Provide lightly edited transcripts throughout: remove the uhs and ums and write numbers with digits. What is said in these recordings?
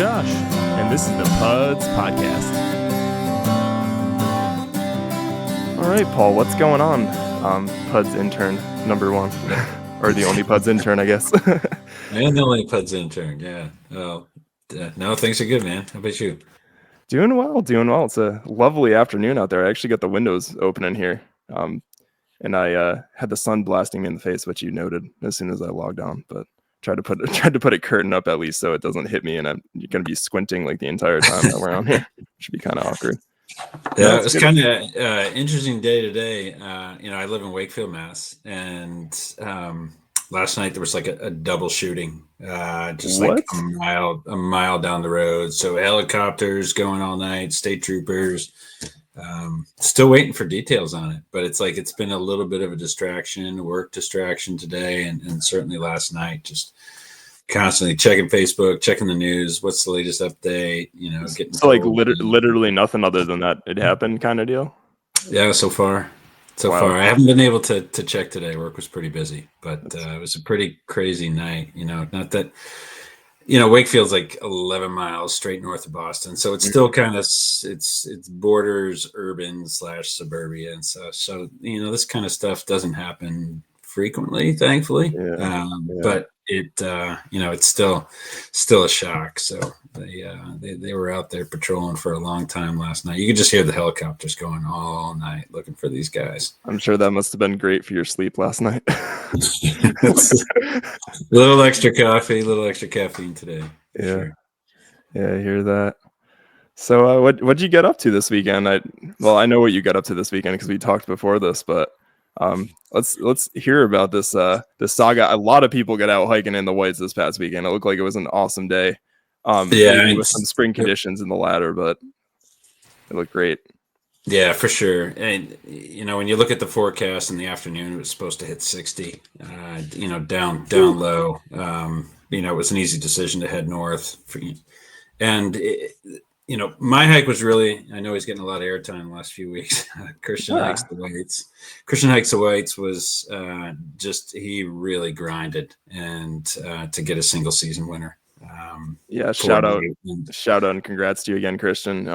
Josh, and this is the Puds Podcast. All right, Paul, what's going on? Puds intern number one, or the only Puds intern, I guess. And the only Puds intern, yeah. Oh, no, things are good, man. How about you? Doing well. It's a lovely afternoon out there. I actually got the windows open in here, and I had the sun blasting me in the face, which you noted as soon as I logged on, but tried to put a curtain up at least so it doesn't hit me, and I'm going to be squinting like the entire time that we're on here. Should be kind of awkward. Yeah, it was kind of interesting day today. I live in Wakefield, Mass, and last night there was like a double shooting, just What? like a mile down the road. So helicopters going all night, state troopers. Still waiting for details on it, but it's been a little bit of a work distraction today, and certainly last night, just constantly checking Facebook, checking the news. What's the latest update? Getting so like literally nothing other than that it happened kind of deal. Yeah, so far. Wow. I haven't been able to check today. Work was pretty busy, but it was a pretty crazy night. Not that. Wakefield's like 11 miles straight north of Boston. So it's still kind of, it's borders urban / suburbia and stuff. So, this kind of stuff doesn't happen frequently, thankfully. Yeah. But it's still a shock. So they were out there patrolling for a long time last night. You could just hear the helicopters going all night looking for these guys. I'm sure that must have been great for your sleep last night. A little extra coffee, a little extra caffeine today. Yeah. Sure. Yeah, I hear that. So what'd you get up to this weekend? I know what you got up to this weekend because we talked before this, but let's hear about this saga. A lot of people got out hiking in the Whites this past weekend. It looked like it was an awesome day. With some spring conditions in the ladder, but it looked great. Yeah, for sure. And when you look at the forecast in the afternoon, it was supposed to hit 60. Down low. It was an easy decision to head north. My hike was really. I know he's getting a lot of airtime the last few weeks. Christian hikes the Whites. Christian hikes the Whites was he really grinded and to get a single season winner. Shout out and congrats to you again, Christian.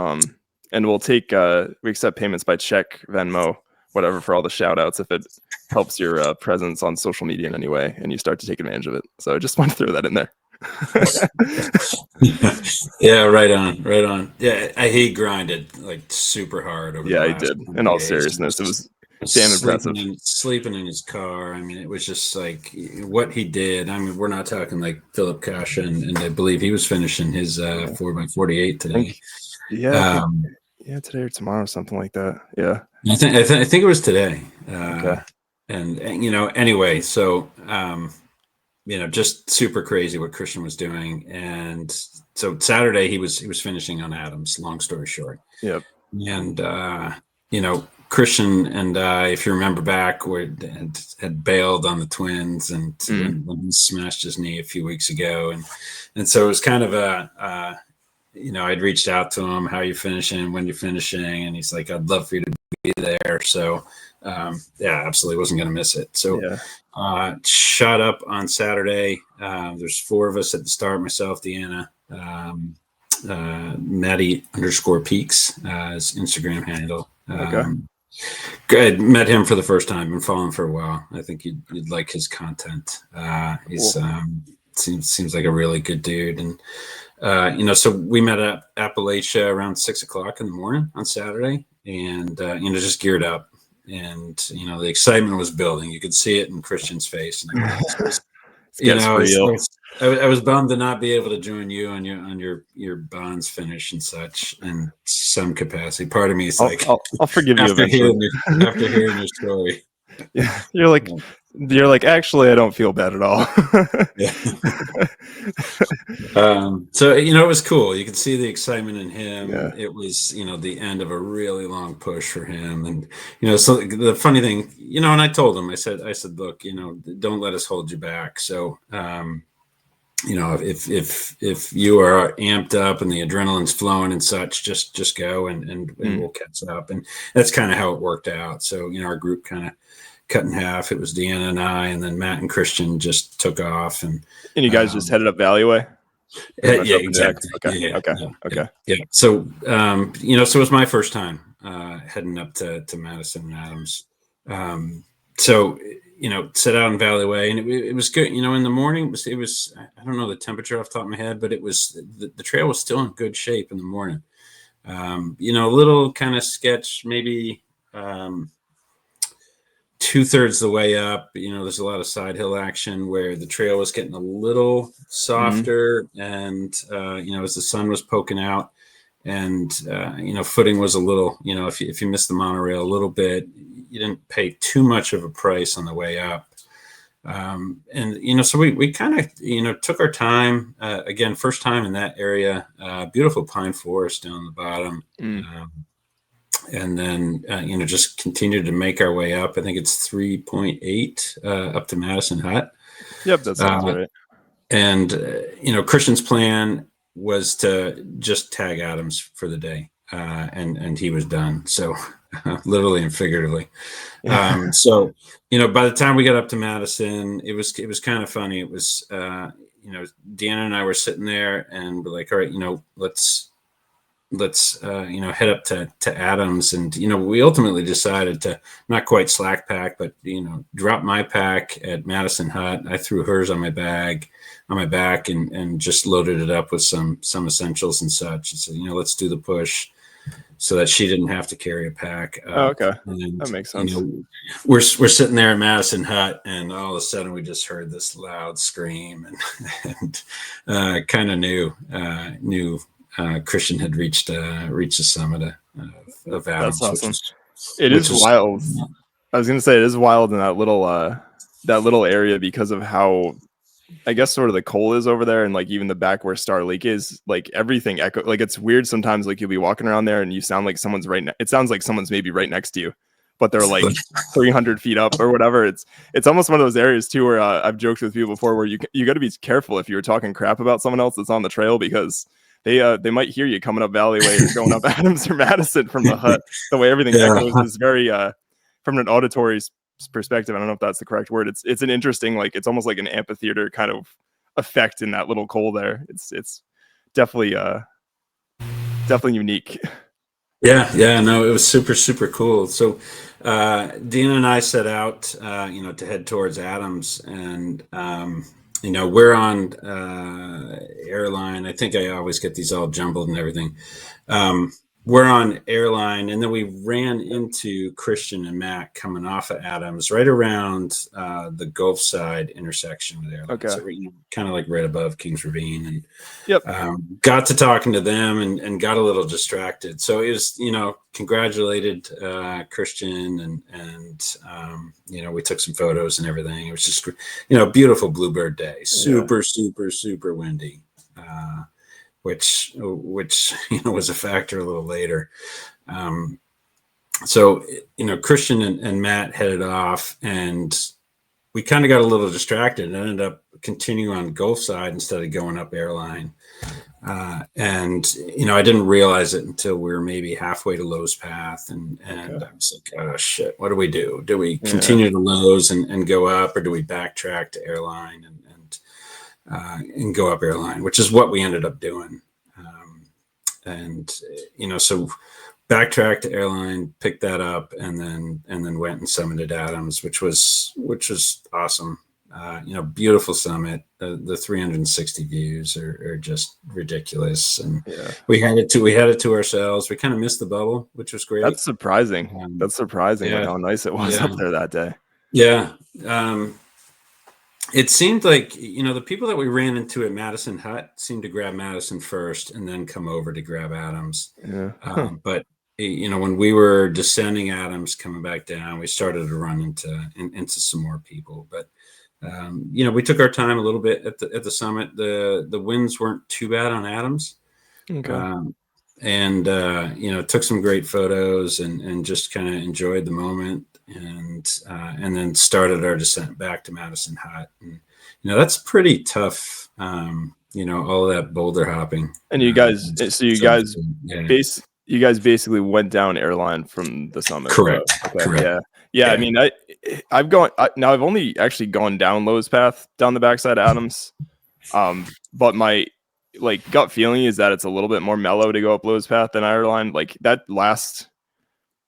And we'll we accept payments by check, Venmo, whatever, for all the shout outs if it helps your presence on social media in any way and you start to take advantage of it. So I just want to throw that in there. Yeah, right on. Yeah, he grinded like super hard over. Yeah, he did. In all seriousness, it was damn impressive. Sleeping in his car. I mean, it was just like what he did. I mean, we're not talking like Philip Kasha, and I believe he was finishing his 4x48 today. Today or tomorrow, something like that. Yeah, I think it was today. Okay. And anyway, so just super crazy what Christian was doing, and so Saturday he was finishing on Adams. Long story short. Yep. And Christian and I, if you remember back, had bailed on the twins, and when he smashed his knee a few weeks ago, and so it was kind of I'd reached out to him, how you finishing, when you're finishing, and he's like, I'd love for you to be there. So absolutely wasn't going to miss it. So shot up on Saturday. There's 4 of us at the start, myself, Deanna, Maddie _Peaks, his Instagram handle. Good. Met him for the first time, been following for a while. I think you'd like his content. He's cool. Seems like a really good dude. And so we met at Appalachia around 6 o'clock in the morning on Saturday, and just geared up, and the excitement was building. You could see it in Christian's face. And I was bummed to not be able to join you on your bonds finish and such in some capacity. Part of me is I'll forgive you eventually. After hearing your story. Yeah, you're like, actually, I don't feel bad at all. Yeah. So it was cool. You could see the excitement in him. Yeah. It was the end of a really long push for him, and so the funny thing, and I told him, I said, look, don't let us hold you back. So if you are amped up and the adrenaline's flowing and such, just go and we'll catch up. And that's kind of how it worked out. So our group kind of cut in half. It was Deanna and I, and then Matt and Christian just took off. And you guys just headed up Valleyway? pretty much Yeah, up and deck. exactly. Okay. Yeah, Okay. yeah, Okay. yeah. So, so it was my first time heading up to Madison and Adams. So, set out in Valley Way, and it was good. In the morning, it was I don't know the temperature off the top of my head, but it was the trail was still in good shape in the morning. A little kind of sketch, maybe 2/3 the way up. There's a lot of side hill action where the trail was getting a little softer, and as the sun was poking out, and footing was a little. If you missed the monorail a little bit, you didn't pay too much of a price on the way up. So we kind of took our time. Again, first time in that area. Beautiful pine forest down the bottom. And then just continued to make our way up. I think it's 3.8 up to Madison Hut. Yep, that sounds right. And Christian's plan was to just tag Adams for the day, and he was done. So literally and figuratively. So by the time we got up to Madison, it was kind of funny. It was Deanna and I were sitting there, and we're like, all right, let's head up to Adams, and we ultimately decided to not quite slack pack, but drop my pack at Madison Hut. I threw hers on my back and just loaded it up with some essentials and such, and said, let's do the push, so that she didn't have to carry a pack up. Oh, okay. And, that makes sense. We're sitting there at Madison Hut, and all of a sudden we just heard this loud scream, and kind of knew Christian had reached the summit of Adams. That's awesome. It is wild. I was going to say it is wild in that little area because of how, I guess, sort of the coal is over there, and like even the back where Star Lake is, like everything echo. Like it's weird sometimes. Like you'll be walking around there and you sound like someone's it sounds like someone's maybe right next to you, but they're like 300 feet up or whatever. It's almost one of those areas too where I've joked with people before where you got to be careful if you're talking crap about someone else that's on the trail, because they might hear you coming up Valley Way or going up Adams or Madison from the hut. The way everything echoes is very from an auditory perspective. I don't know if that's the correct word. It's an interesting, like it's almost like an amphitheater kind of effect in that little coal there. It's definitely unique. Yeah, no, it was super, super cool. So Dean and I set out to head towards Adams, and we're on airline. I think I always get these all jumbled and everything. We're on airline, and then we ran into Christian and Matt coming off of Adams right around the Gulf Side intersection with airline. Okay. So we're kind of like right above Kings Ravine, and yep. Got to talking to them and got a little distracted. So it was, congratulated Christian, and we took some photos and everything. It was just, beautiful bluebird day, super, super, super windy. Which was a factor a little later. So Christian and Matt headed off, and we kind of got a little distracted and ended up continuing on Gulf Side instead of going up airline. And I didn't realize it until we were maybe halfway to Lowe's Path, and I was like, oh shit, what do we do? Do we continue to Lowe's and go up, or do we backtrack to airline and go up airline, which is what we ended up doing. So backtracked to airline, picked that up, and then went and summited Adams, which was awesome. Beautiful summit. The 360 views are just ridiculous, and we had it to ourselves. We kind of missed the bubble, which was great. That's surprising. Like how nice it was up there that day. Yeah. It seemed like, the people that we ran into at Madison Hut seemed to grab Madison first and then come over to grab Adams. Yeah. But, when we were descending Adams, coming back down, we started to run into some more people. But, we took our time a little bit at the summit. The winds weren't too bad on Adams. Okay. Took some great photos and just kind of enjoyed the moment. And then started our descent back to Madison Hut, and that's pretty tough. All of that boulder hopping. And you guys, you guys basically went down airline from the summit. Correct. Okay. Correct. Yeah. I mean, I've only actually gone down Lowe's Path down the backside of Adams, but my like gut feeling is that it's a little bit more mellow to go up Lewis Path than Airline. Like that last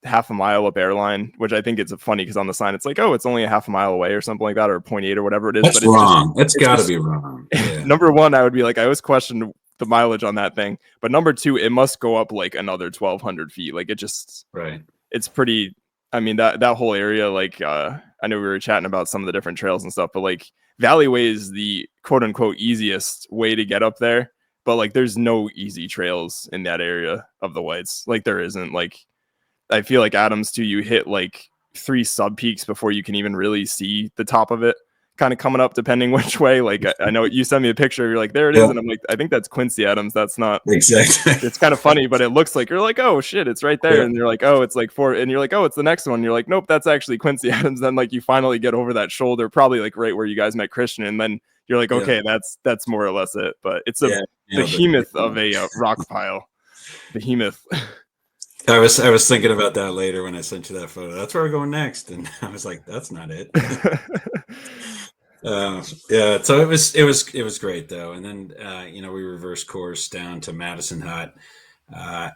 half a mile up Airline, which I think it's funny because on the sign it's like, oh, it's only a half a mile away or something like that, or 0.8 or whatever it is. That's but it's wrong. That's it's got to be wrong. Yeah. Number one, I would be like, I always question the mileage on that thing. But number two, it must go up like another 1,200 feet. Like it just, right. It's pretty. I mean that whole area, like I know we were chatting about some of the different trails and stuff, but like Valley Way is the quote unquote easiest way to get up there. But like there's no easy trails in that area of the Whites. Like there isn't. Like I feel like Adams too, you hit like 3 sub peaks before you can even really see the top of it kind of coming up, depending which way. Like I know you sent me a picture, you're like, there it is. And I'm like, I think that's Quincy Adams. That's not exactly. It's kind of funny, but it looks like, you're like, oh shit, it's right there. And you're like, oh, it's like 4, and you're like, oh, it's the next one. You're like, nope, that's actually Quincy Adams. Then like you finally get over that shoulder, probably like right where you guys met Christian, and then you're like, okay, that's more or less it. But it's a behemoth of a rock pile. Behemoth. I was thinking about that later when I sent you that photo. That's where we're going next, and I was like, "That's not it." Yeah, so it was great though, and then we reverse course down to Madison Hut,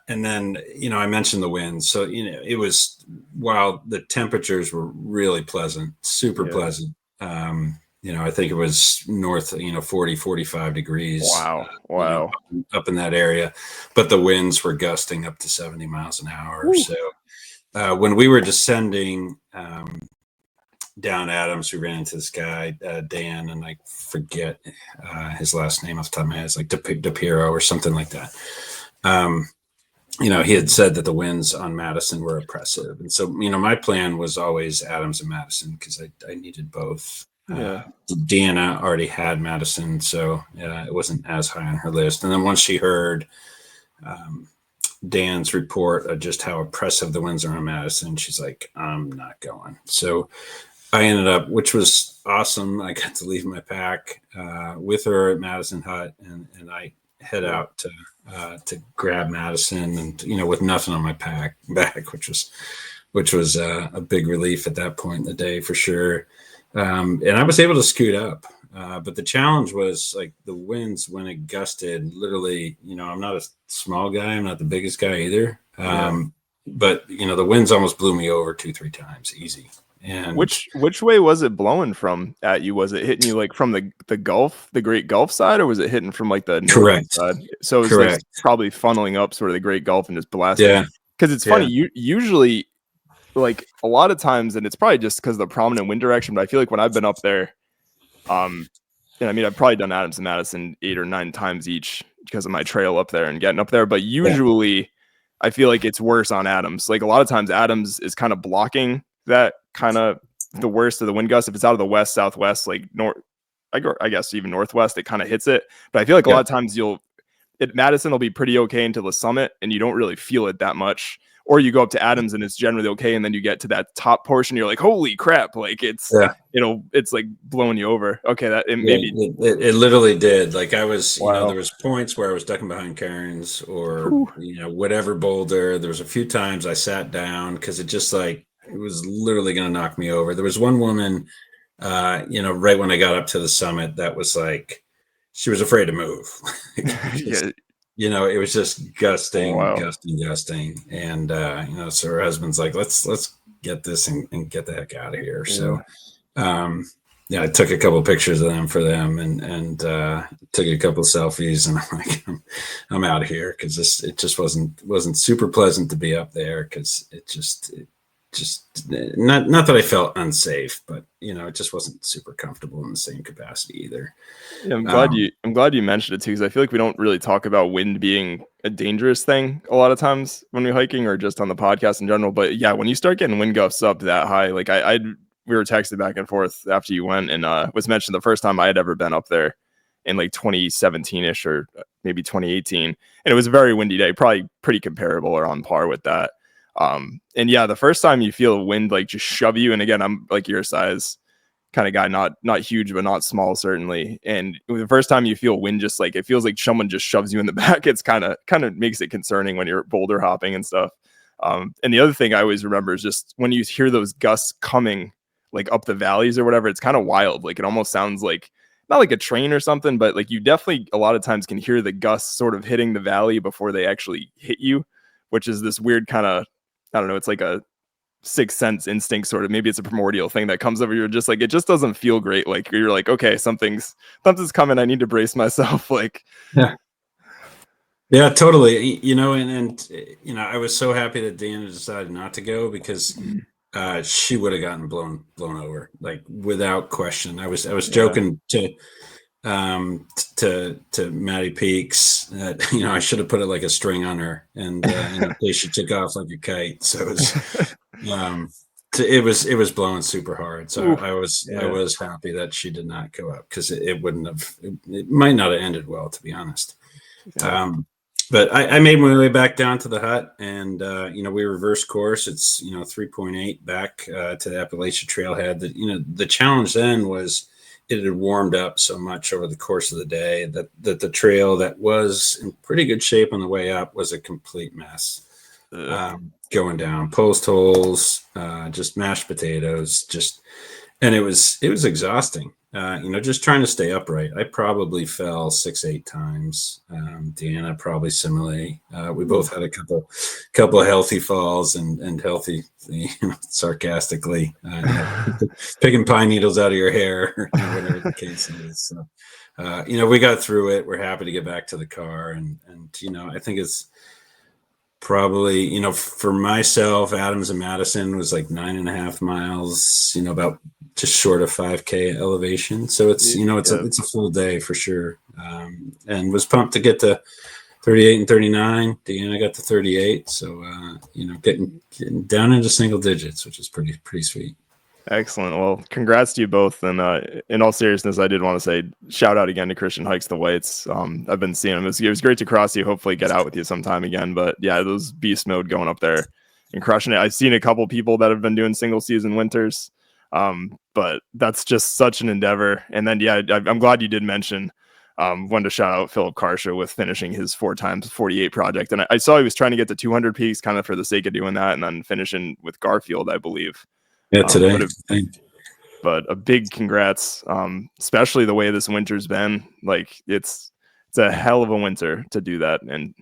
and then I mentioned the winds. So it was, while the temperatures were really pleasant, super pleasant. I think it was north, 40, 45 degrees. Wow. Up in that area. But the winds were gusting up to 70 miles an hour. Ooh. So when we were descending down Adams, we ran into this guy, Dan, and I forget his last name off the top of my head. It's like DePiro or something like that. He had said that the winds on Madison were oppressive. And so, my plan was always Adams and Madison because I needed both. Deanna already had Madison, so it wasn't as high on her list. And then once she heard Dan's report of just how oppressive the winds are on Madison, she's like, I'm not going. So I ended up, which was awesome. I got to leave my pack with her at Madison Hut, and I head out to grab Madison, and with nothing on my back, which was a big relief at that point in the day for sure. And I was able to scoot up, but the challenge was like the winds when it gusted. Literally, I'm not a small guy, I'm not the biggest guy either. But the winds almost blew me over 2-3 times, easy. And which way was it blowing from at you? Was it hitting you like from the Gulf, the Great Gulf side, or was it hitting from like the correct side? So it was like probably funneling up sort of the Great Gulf and just blasting. Yeah, because it's funny. You usually, like a lot of times, and it's probably just because of the prominent wind direction, but I feel like when I've been up there, and I mean, I've probably done Adams and Madison 8 or 9 times each because of my trail up there and getting up there. But usually I feel like it's worse on Adams. Like a lot of times Adams is kind of blocking that kind of the worst of the wind gusts. If it's out of the west, southwest, like north, I guess even northwest, it kind of hits it. But I feel like a lot of times Madison will be pretty okay until the summit and you don't really feel it that much. Or you go up to Adams and it's generally okay, and then you get to that top portion, you're like, holy crap! Like it's like blowing you over. Okay, it literally did. Like I was, there was points where I was ducking behind cairns or whatever boulder. There was a few times I sat down because it just like it was literally going to knock me over. There was one woman, right when I got up to the summit, that was like she was afraid to move. It was just gusting, gusting. And, so her husband's like, let's get this and get the heck out of here. So, I took a couple of pictures of them for them and took a couple of selfies, and I'm like, I'm out of here. Cause it just wasn't super pleasant to be up there. Cause it just not that I felt unsafe, but it just wasn't super comfortable in the same capacity either. Yeah, I'm glad you mentioned it too, because I feel like we don't really talk about wind being a dangerous thing a lot of times when we're hiking or just on the podcast in general. But yeah, when you start getting wind gusts up that high, like we were texting back and forth after you went, and was mentioned the first time I had ever been up there in like 2017ish or maybe 2018, and it was a very windy day, probably pretty comparable or on par with that. And yeah, the first time you feel wind like just shove you, and again, I'm like your size kind of guy, not huge, but not small, certainly. And the first time you feel wind, just like it feels like someone just shoves you in the back. It's kind of makes it concerning when you're boulder hopping and stuff. And the other thing I always remember is just when you hear those gusts coming like up the valleys or whatever, it's kind of wild. Like it almost sounds like not like a train or something, but like you definitely a lot of times can hear the gusts sort of hitting the valley before they actually hit you, which is this weird kind of, I don't know, it's like a sixth sense instinct sort of, maybe it's a primordial thing that comes over. You're just like, it just doesn't feel great. Like you're like, okay, something's coming. I need to brace myself. Like, yeah, totally. And I was so happy that Deanna decided not to go, because she would have gotten blown over, like without question. I was joking to Maddie Peaks that I should have put it like a string on her, and in case she took off like a kite. So it was blowing super hard. So I was happy that she did not go up, because it wouldn't have, it might not have ended well, to be honest. But I made my way back down to the hut, and we reversed course. It's 3.8 back to the Appalachia Trailhead. That the challenge then was it had warmed up so much over the course of the day that the trail that was in pretty good shape on the way up was a complete mess. Going down post holes, just mashed potatoes, and it was exhausting. Just trying to stay upright. I probably fell 6-8 times. Deanna probably similarly. We both had a couple of healthy falls and healthy, sarcastically, picking pine needles out of your hair, whatever the case is. So, we got through it. We're happy to get back to the car, and I think it's probably, for myself, Adams and Madison was like 9.5 miles, about just short of 5K elevation. So it's, it's a full day for sure. And was pumped to get to 38 and 39. Deanna got to 38. So, getting down into single digits, which is pretty sweet. Excellent. Well, congrats to you both. And in all seriousness, I did want to say shout out again to Christian Hikes the Whites. I've been seeing him. It was great to cross you. Hopefully get out with you sometime again. But yeah, those beast mode going up there and crushing it. I've seen a couple people that have been doing single season winters. But that's just such an endeavor. And then, yeah, I'm glad you did mention, wanted to shout out Philip Karsha with finishing his 4x48 project. And I saw he was trying to get to 200 peaks kind of for the sake of doing that, and then finishing with Garfield, I believe. Yeah, today. But a big congrats, especially the way this winter's been. Like it's a hell of a winter to do that, and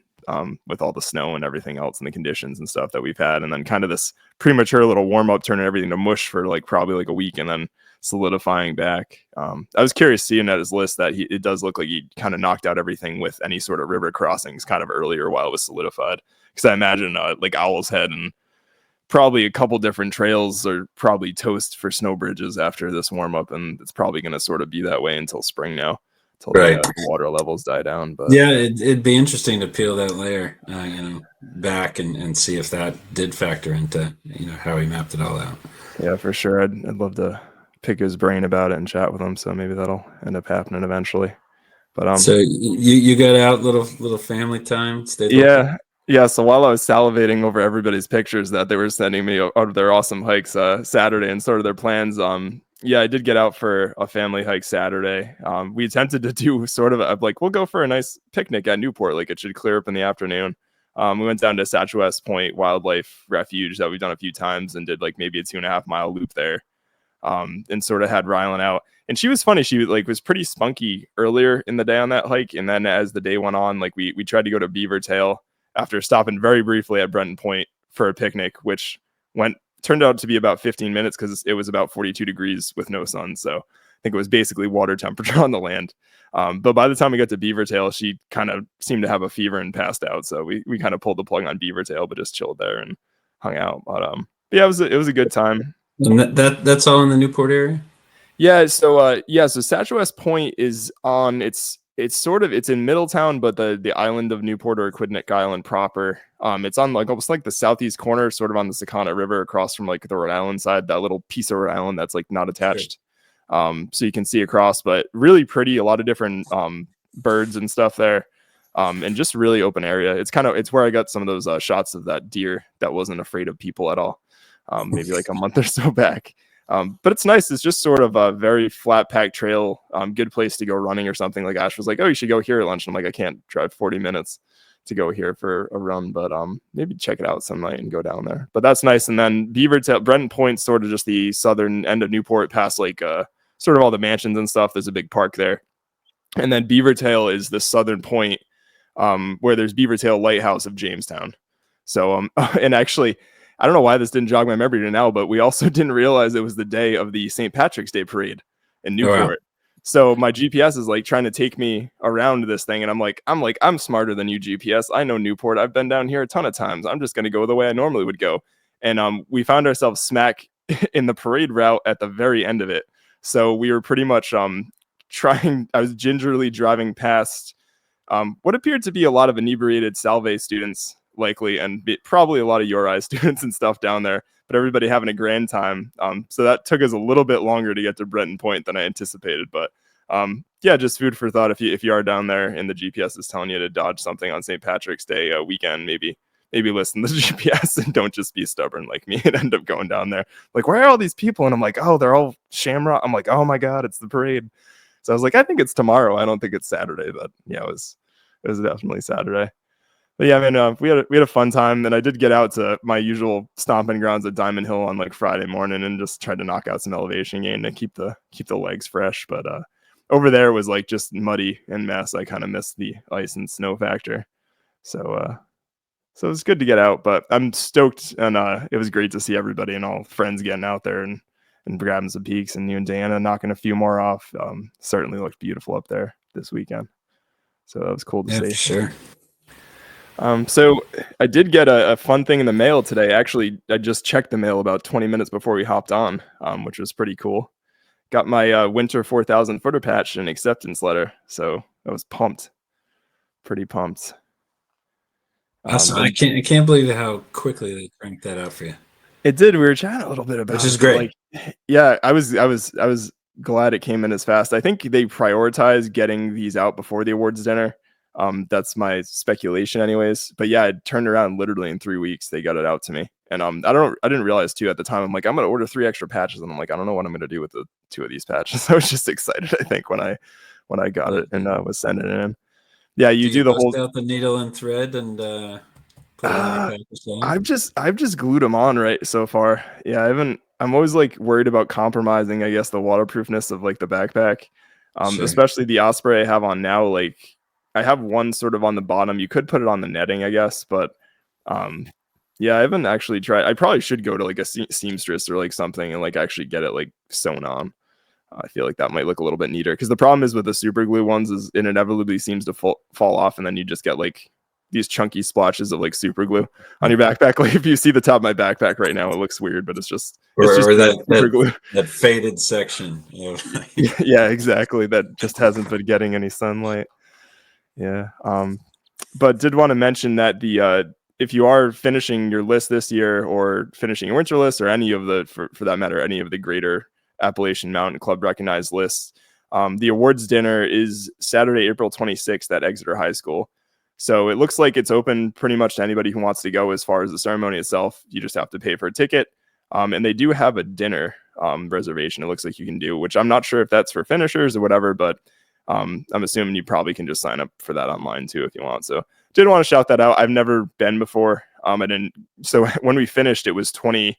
with all the snow and everything else and the conditions and stuff that we've had, and then kind of this premature little warm up, turning everything to mush for like probably like a week, and then solidifying back. I was curious seeing at his list that it does look like he kind of knocked out everything with any sort of river crossings kind of earlier while it was solidified. Because I imagine like Owl's Head and probably a couple different trails are probably toast for snow bridges after this warm up, and it's probably going to sort of be that way until spring now, until the water levels die down. But yeah, it'd be interesting to peel that layer, back and see if that did factor into how he mapped it all out. Yeah, for sure. I'd love to pick his brain about it and chat with him. So maybe that'll end up happening eventually. But so you got out little family time. Stayed local? Yeah, so while I was salivating over everybody's pictures that they were sending me out of their awesome hikes Saturday and sort of their plans, I did get out for a family hike Saturday. We attempted to do sort of like, we'll go for a nice picnic at Newport, like it should clear up in the afternoon. We went down to Satchwest Point Wildlife Refuge that we've done a few times and did like maybe a 2.5 mile loop there, and sort of had Rylan out. And she was funny. She like was pretty spunky earlier in the day on that hike. And then as the day went on, like we tried to go to Beaver Tail after stopping very briefly at Brenton Point for a picnic, which turned out to be about 15 minutes because it was about 42 degrees with no sun. So I think it was basically water temperature on the land. But by the time we got to Beaver Tail, she kind of seemed to have a fever and passed out. So we kind of pulled the plug on Beaver Tail, but just chilled there and hung out. But yeah, it was a good time. And that's all in the Newport area? Yeah. So Satchwest Point is on it's in Middletown, but the island of Newport, or Aquidneck Island proper. It's on like almost like the southeast corner, sort of on the Sakana River, across from like the Rhode Island side, that little piece of Rhode Island that's like not attached. Sure. So you can see across, but really pretty, a lot of different birds and stuff there. And just really open area. It's where I got some of those shots of that deer that wasn't afraid of people at all. Maybe like a month or so back. But it's nice. It's just sort of a very flat packed trail. Good place to go running or something. Like Ash was like, oh, you should go here at lunch. And I'm like, I can't drive 40 minutes to go here for a run, but maybe check it out some night and go down there. But that's nice. And then Beaver Tail, Brenton Point, sort of just the southern end of Newport, past like sort of all the mansions and stuff. There's a big park there. And then Beavertail is the southern point, where there's Beavertail Lighthouse of Jamestown. So, and actually, I don't know why this didn't jog my memory to now, but we also didn't realize it was the day of the St. Patrick's Day parade in Newport. Oh, wow. So my GPS is like trying to take me around this thing, and I'm smarter than you, GPS. I know Newport. I've been down here a ton of times. I'm just gonna go the way I normally would go. And we found ourselves smack in the parade route at the very end of it. So we were pretty much I was gingerly driving past what appeared to be a lot of inebriated Salve students, likely, and probably a lot of URI students and stuff down there, but everybody having a grand time. So that took us a little bit longer to get to Breton Point than I anticipated. But yeah, just food for thought. If you are down there and the GPS is telling you to dodge something on St. Patrick's Day weekend, maybe listen to the GPS and don't just be stubborn like me and end up going down there. Like, where are all these people? And I'm like, oh, they're all Shamrock. I'm like, oh my God, it's the parade. So I was like, I think it's tomorrow. I don't think it's Saturday, but yeah, it was definitely Saturday. But yeah, I mean, we had a fun time, and I did get out to my usual stomping grounds at Diamond Hill on like Friday morning and just tried to knock out some elevation gain to keep the legs fresh. But over there was like just muddy and mess. I kind of missed the ice and snow factor. So it was good to get out, but I'm stoked, and it was great to see everybody and all friends getting out there and grabbing some peaks, and you and Diana knocking a few more off. Certainly looked beautiful up there this weekend. So that was cool to see. Sure. So I did get a fun thing in the mail today. Actually, I just checked the mail about 20 minutes before we hopped on, which was pretty cool. Got my winter 4,000 footer patch and acceptance letter. So I was pumped. Pretty pumped. Awesome. I can't believe how quickly they cranked that out for you. It did. We were chatting a little bit about it. Which is great. Like, yeah, I was glad it came in as fast. I think they prioritize getting these out before the awards dinner. That's my speculation anyways. But yeah, it turned around literally in 3 weeks. They got it out to me. And I didn't realize too at the time. I'm like, I'm going to order 3 extra patches. And I'm like, I don't know what I'm going to do with the 2 of these patches. I was just excited, I think, when I got it and was sending it in. Yeah, you do the whole out the needle and thread and put it on your patches. I've just glued them on right so far. Yeah, I'm always like worried about compromising, I guess, the waterproofness of like the backpack. Sure. Especially the Osprey I have on now. Like, I have one sort of on the bottom. You could put it on the netting, I guess, but yeah, I haven't actually tried. I probably should go to like a seamstress or like something and like actually get it like sewn on. I feel like that might look a little bit neater, because the problem is with the super glue ones is it inevitably seems to fall off, and then you just get like these chunky splotches of like super glue on your backpack. Like if you see the top of my backpack right now, it looks weird, but it's just super glue. That faded section. Yeah, exactly. That just hasn't been getting any sunlight. Yeah. But did want to mention that if you are finishing your list this year, or finishing your winter list, or any of the, for that matter, any of the greater Appalachian Mountain Club recognized lists, the awards dinner is Saturday, April 26th at Exeter High School. So it looks like it's open pretty much to anybody who wants to go. As far as the ceremony itself, you just have to pay for a ticket. And they do have a dinner reservation, it looks like you can do, which I'm not sure if that's for finishers or whatever, but I'm assuming you probably can just sign up for that online too if you want. So did want to shout that out. I've never been before. So when we finished, it was 20.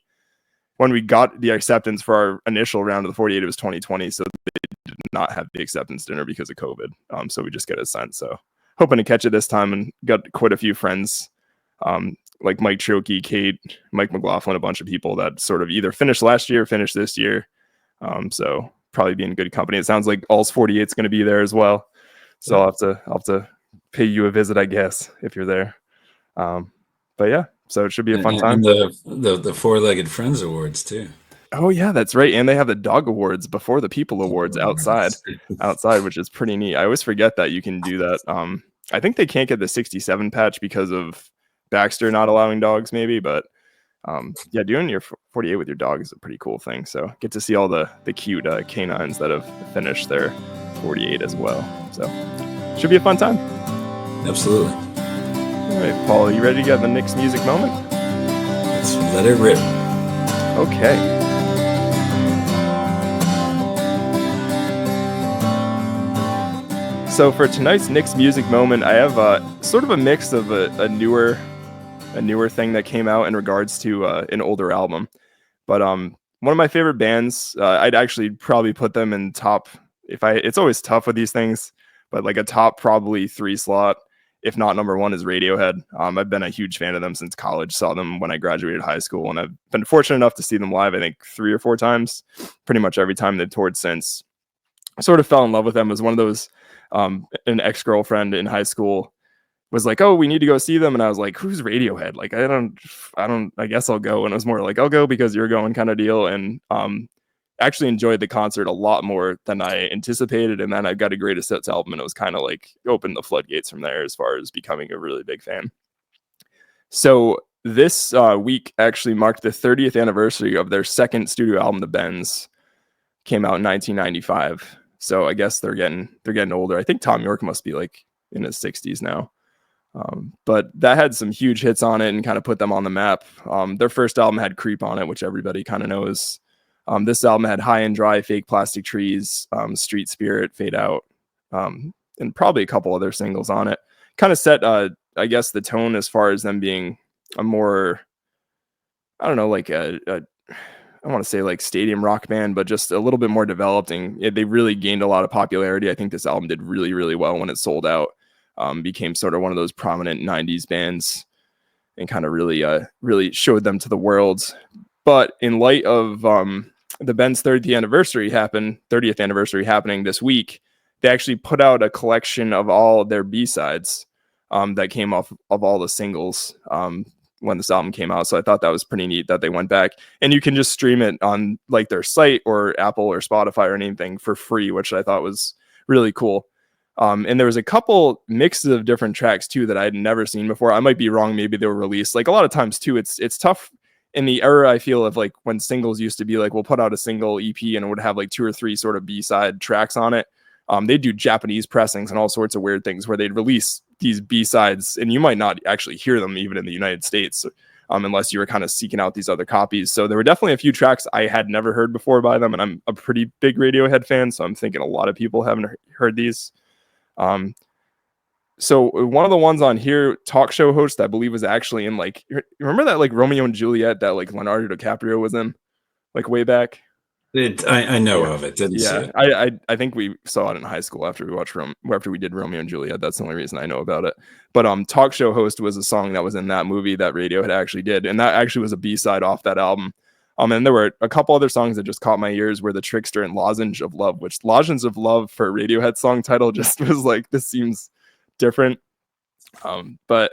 When we got the acceptance for our initial round of the 48, it was 2020. So they did not have the acceptance dinner because of COVID. So we just get it sent. So hoping to catch it this time, and got quite a few friends, like Mike Cherim, Kate, Mike McLaughlin, a bunch of people that sort of either finished last year, finished this year. So probably be in good company. It sounds like All's 48 is going to be there as well. So yeah. I'll have to pay you a visit, I guess, if you're there. But yeah, so it should be a fun time. And the Four-Legged Friends Awards too. Oh yeah, that's right. And they have the dog awards before the people awards outside, which is pretty neat. I always forget that you can do that. I think they can't get the 67 patch because of Baxter not allowing dogs, maybe, but yeah, doing your 48 with your dog is a pretty cool thing. So get to see all the cute canines that have finished their 48 as well. So should be a fun time. Absolutely. All right, Paul, are you ready to get the Nick's music moment? Let's let it rip. Okay. So for tonight's Nick's music moment, I have sort of a mix of a newer thing that came out in regards to an older album. But one of my favorite bands, I'd actually probably put them in top. It's always tough with these things, but like a top probably 3 slot, if not number 1, is Radiohead. I've been a huge fan of them since college. Saw them when I graduated high school, and I've been fortunate enough to see them live, I think 3 or 4 times. Pretty much every time they've toured since. I sort of fell in love with them as one of those. An ex-girlfriend in high school was like, "Oh, we need to go see them," and I was like, "Who's Radiohead?" Like, I guess I'll go. And it was more like, "I'll go because you're going," kind of deal. And actually enjoyed the concert a lot more than I anticipated. And then I got a greatest hits album, and it was kind of like opened the floodgates from there as far as becoming a really big fan. So this week actually marked the 30th anniversary of their second studio album, The Bends. Came out in 1995. So I guess they're getting older. I think Tom York must be like in his 60s now. But that had some huge hits on it and kind of put them on the map. Their first album had Creep on it, which everybody kind of knows. This album had High and Dry, Fake Plastic Trees, Street Spirit, Fade Out, and probably a couple other singles on it. Kind of set, I guess, the tone as far as them being a more, I don't know, like I want to say like stadium rock band, but just a little bit more developed, and they really gained a lot of popularity. I think this album did really, really well when it sold out. Became sort of one of those prominent 90s bands and kind of really showed them to the world. But in light of the Bend's 30th anniversary happening this week, they actually put out a collection of all their B-sides that came off of all the singles when this album came out. So I thought that was pretty neat that they went back, and you can just stream it on like their site or Apple or Spotify or anything for free, which I thought was really cool. And there was a couple mixes of different tracks too that I had never seen before. I might be wrong. Maybe they were released. Like a lot of times too, it's tough in the era, I feel, of like when singles used to be like, we'll put out a single EP and it would have like 2 or 3 sort of B-side tracks on it. They do Japanese pressings and all sorts of weird things where they'd release these B-sides and you might not actually hear them even in the United States, unless you were kind of seeking out these other copies. So there were definitely a few tracks I had never heard before by them, and I'm a pretty big Radiohead fan, so I'm thinking a lot of people haven't heard these. So one of the ones on here, talk show host, I believe was actually in like, remember that like Romeo and Juliet that like Leonardo DiCaprio was in like way back? I know of it. Didn't see it. I think we saw it in high school after we did Romeo and Juliet. That's the only reason I know about it. But talk show host was a song that was in that movie that Radiohead actually did, and that actually was a B-side off that album. And there were a couple other songs that just caught my ears, were The Trickster and Lozenge of Love, which Lozenge of Love for a Radiohead song title just was like, this seems different. But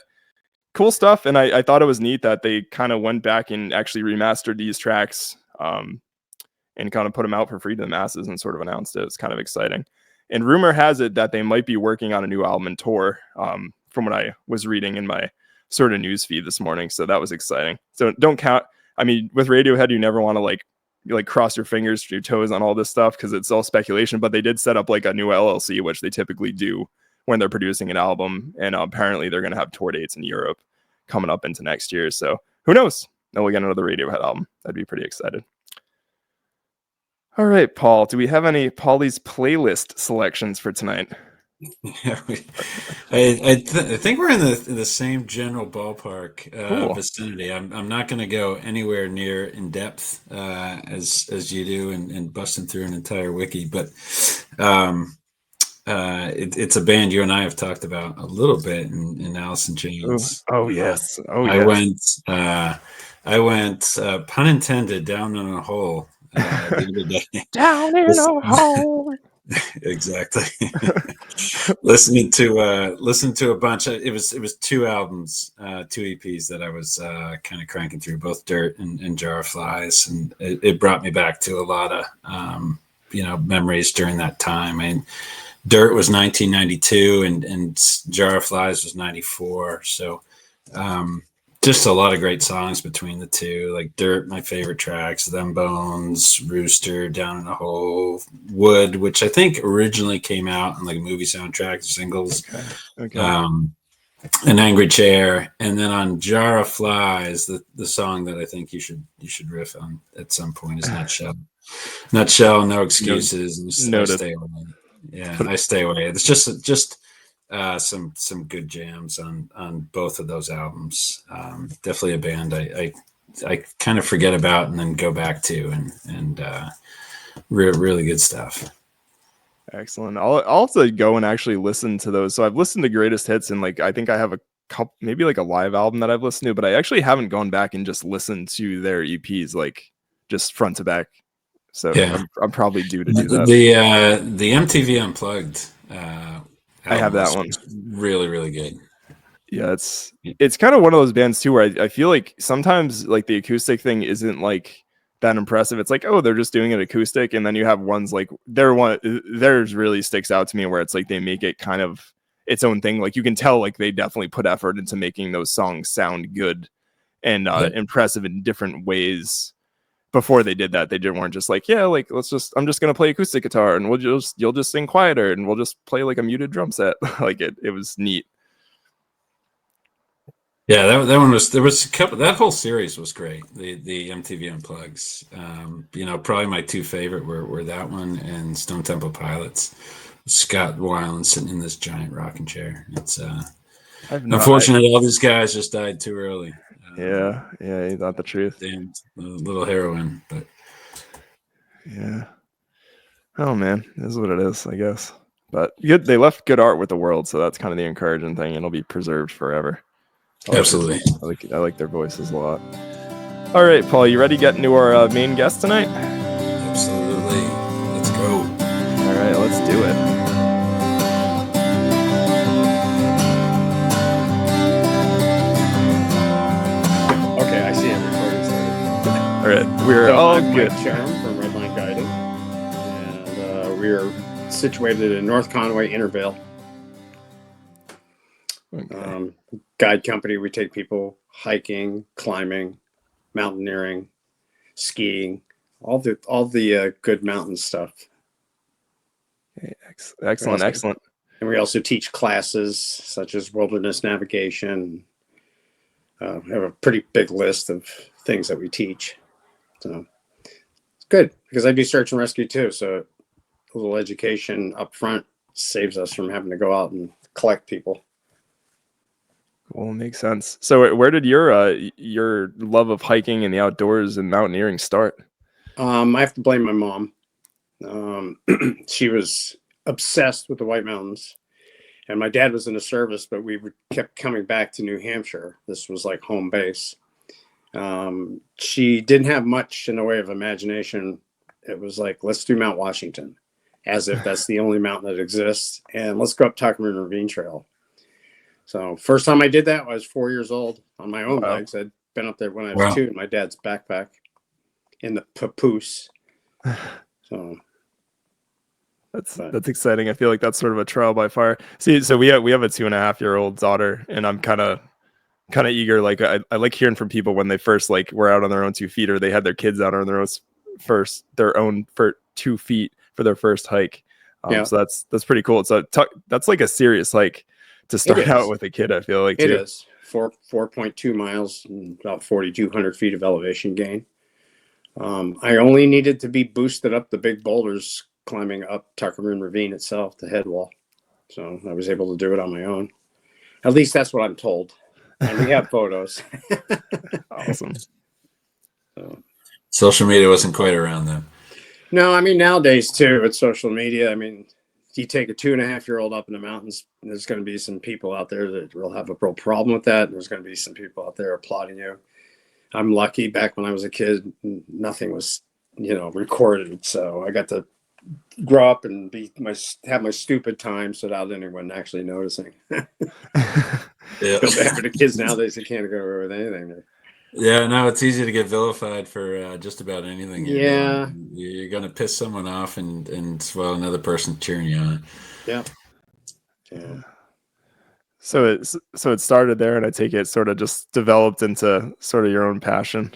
cool stuff. And I thought it was neat that they kind of went back and actually remastered these tracks and kind of put them out for free to the masses and sort of announced it. It's kind of exciting. And rumor has it that they might be working on a new album and tour, from what I was reading in my sort of news feed this morning. So that was exciting. So don't count. I mean, with Radiohead, you never want to like cross your fingers, your toes on all this stuff because it's all speculation. But they did set up like a new LLC, which they typically do when they're producing an album. And apparently they're going to have tour dates in Europe coming up into next year. So who knows? Then we'll get another Radiohead album. I'd be pretty excited. All right, Paul, do we have any Paulie's playlist selections for tonight? Yeah, I think we're in the same general ballpark vicinity. I'm not going to go anywhere near in depth as you do and busting through an entire wiki, but it's a band you and I have talked about a little bit in Alice in Chains. Oh yes. I went pun intended down in a hole the other day. Down in a hole. Exactly. Listen to a bunch of it was 2 albums, 2 EPs that I was kind of cranking through, both Dirt and Jar of Flies, and it brought me back to a lot of memories during that time. I mean, Dirt was 1992 and Jar of Flies was 94. So just a lot of great songs between the two. Like Dirt, my favorite tracks, Them Bones, Rooster, Down in a Hole, Wood, which I think originally came out in like movie soundtracks, singles. Okay. An Angry Chair. And then on Jar of Flies, the song that I think you should riff on at some point is Nutshell. Nutshell, No Excuses. I stay away. Yeah, I stay away. It's just some good jams on both of those albums. Definitely a band I kind of forget about and then go back to and really good stuff. Excellent. I'll have to go and actually listen to those. So I've listened to Greatest Hits, and like I think I have a couple, maybe like a live album that I've listened to, but I actually haven't gone back and just listened to their EPs like just front to back. So Yeah, I'm probably due to do that. the MTV Unplugged I have album that was one. really, really good. Yeah, it's kind of one of those bands too where I feel like sometimes like the acoustic thing isn't like that impressive. It's like, oh, they're just doing it acoustic, and then you have ones like theirs really sticks out to me where it's like they make it kind of its own thing. Like you can tell like they definitely put effort into making those songs sound good and Yeah. impressive in different ways. Before they did that, they weren't just like, yeah, like I'm just gonna play acoustic guitar and you'll just sing quieter and we'll just play like a muted drum set. Like it was neat. Yeah, that one was, there was a couple, that whole series was great. The MTV Unplugs. Probably my two favorite were that one and Stone Temple Pilots. Scott Weiland sitting in this giant rocking chair. It's unfortunately all these guys just died too early. Yeah, not the truth. Damn, a little heroin, but yeah. Oh man, this is what it is, I guess. But they left good art with the world, so that's kind of the encouraging thing. It'll be preserved forever. absolutely. I like their voices a lot. All right, Paul, you ready to get into our main guest tonight? Absolutely. Let's go. All right, let's do it. Okay, I see it. Recording started. All right, we're all good. Mike Cherim from Redline Guiding, and we're situated in North Conway, Intervale. Okay. Guide company. We take people hiking, climbing, mountaineering, skiing, all the good mountain stuff. Okay, excellent. And we also teach classes such as wilderness navigation. We have a pretty big list of things that we teach. So it's good because I do search and rescue too. So a little education up front saves us from having to go out and collect people. Cool, makes sense. So where did your love of hiking and the outdoors and mountaineering start? I have to blame my mom. She was obsessed with the White Mountains, and my dad was in the service, but we kept coming back to New Hampshire. This was like home base. She didn't have much in the way of imagination. It was like, let's do Mount Washington, as if that's the only mountain that exists, and let's go up Tuckerman Ravine Trail. So first time I did that, I was 4 years old on my own legs. I'd been up there when I was 2 in my dad's backpack in the papoose. So that's exciting. I feel like that's sort of a trial by fire. See, so we have a 2.5-year-old daughter, and I'm kind of eager. Like I like hearing from people when they first like were out on their own 2 feet, or they had their kids out on their own 2 feet for their first hike. So that's pretty cool. So that's like a serious hike to start out with a kid. I feel like it is 4.2 miles and about 4,200 feet of elevation gain. I only needed to be boosted up the big boulders climbing up Tuckerman Ravine itself, the head wall. So I was able to do it on my own. At least that's what I'm told. And we have photos. Awesome. So, social media wasn't quite around then. No, I mean, nowadays too, with social media, I mean, you take a 2.5-year-old up in the mountains, there's going to be some people out there that will have a real problem with that. There's going to be some people out there applauding you. I'm lucky. Back when I was a kid, nothing was, recorded. So I got to grow up and have my stupid times without anyone actually noticing. Yeah. Feel bad for the kids nowadays. They can't go over with anything. Yeah, no, it's easy to get vilified for just about anything. Yeah. You're going to piss someone off and another person cheering you on. Yeah. So it started there, and I take it sort of just developed into sort of your own passion.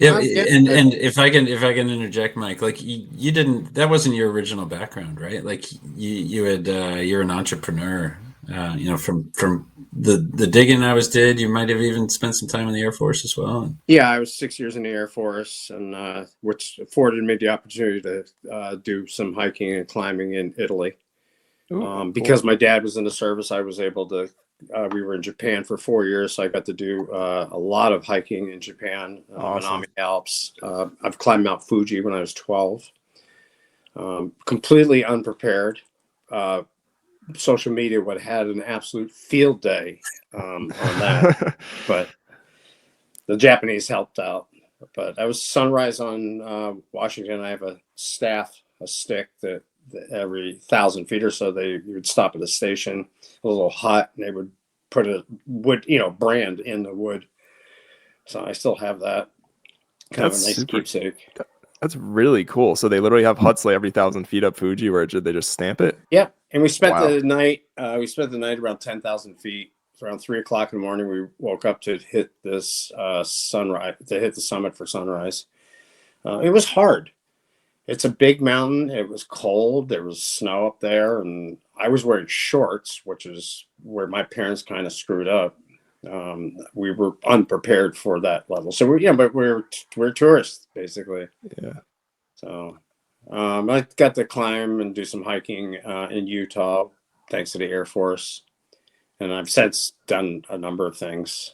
Yeah, and if I can interject, Mike, like you didn't, that wasn't your original background, right? Like you're an entrepreneur. From the digging I did, you might have even spent some time in the Air Force as well. Yeah, I was 6 years in the Air Force, and which afforded me the opportunity to do some hiking and climbing in Italy. Cool. Because my dad was in the service, I was able to. We were in Japan for 4 years, so I got to do a lot of hiking in Japan, awesome. Minami Alps. I've climbed Mount Fuji when I was 12. Completely unprepared. Social media would have had an absolute field day on that, but the Japanese helped out. But I was sunrise on Washington. I have a stick that every 1,000 feet or so, you would stop at a station, a little hut, and they would put a wood, brand in the wood. So I still have that. Kind of a nice keepsake. That's really cool. So they literally have huts like every 1,000 feet up Fuji, where they just stamp it? Yeah. And we spent the night, around 10,000 feet. Around 3:00 in the morning, we woke up to hit this sunrise, to hit the summit for sunrise. It was hard. It's a big mountain. It was cold. There was snow up there, and I was wearing shorts, which is where my parents kind of screwed up. We were unprepared for that level. So but we're tourists basically. Yeah. So I got to climb and do some hiking in Utah, thanks to the Air Force. And I've since done a number of things,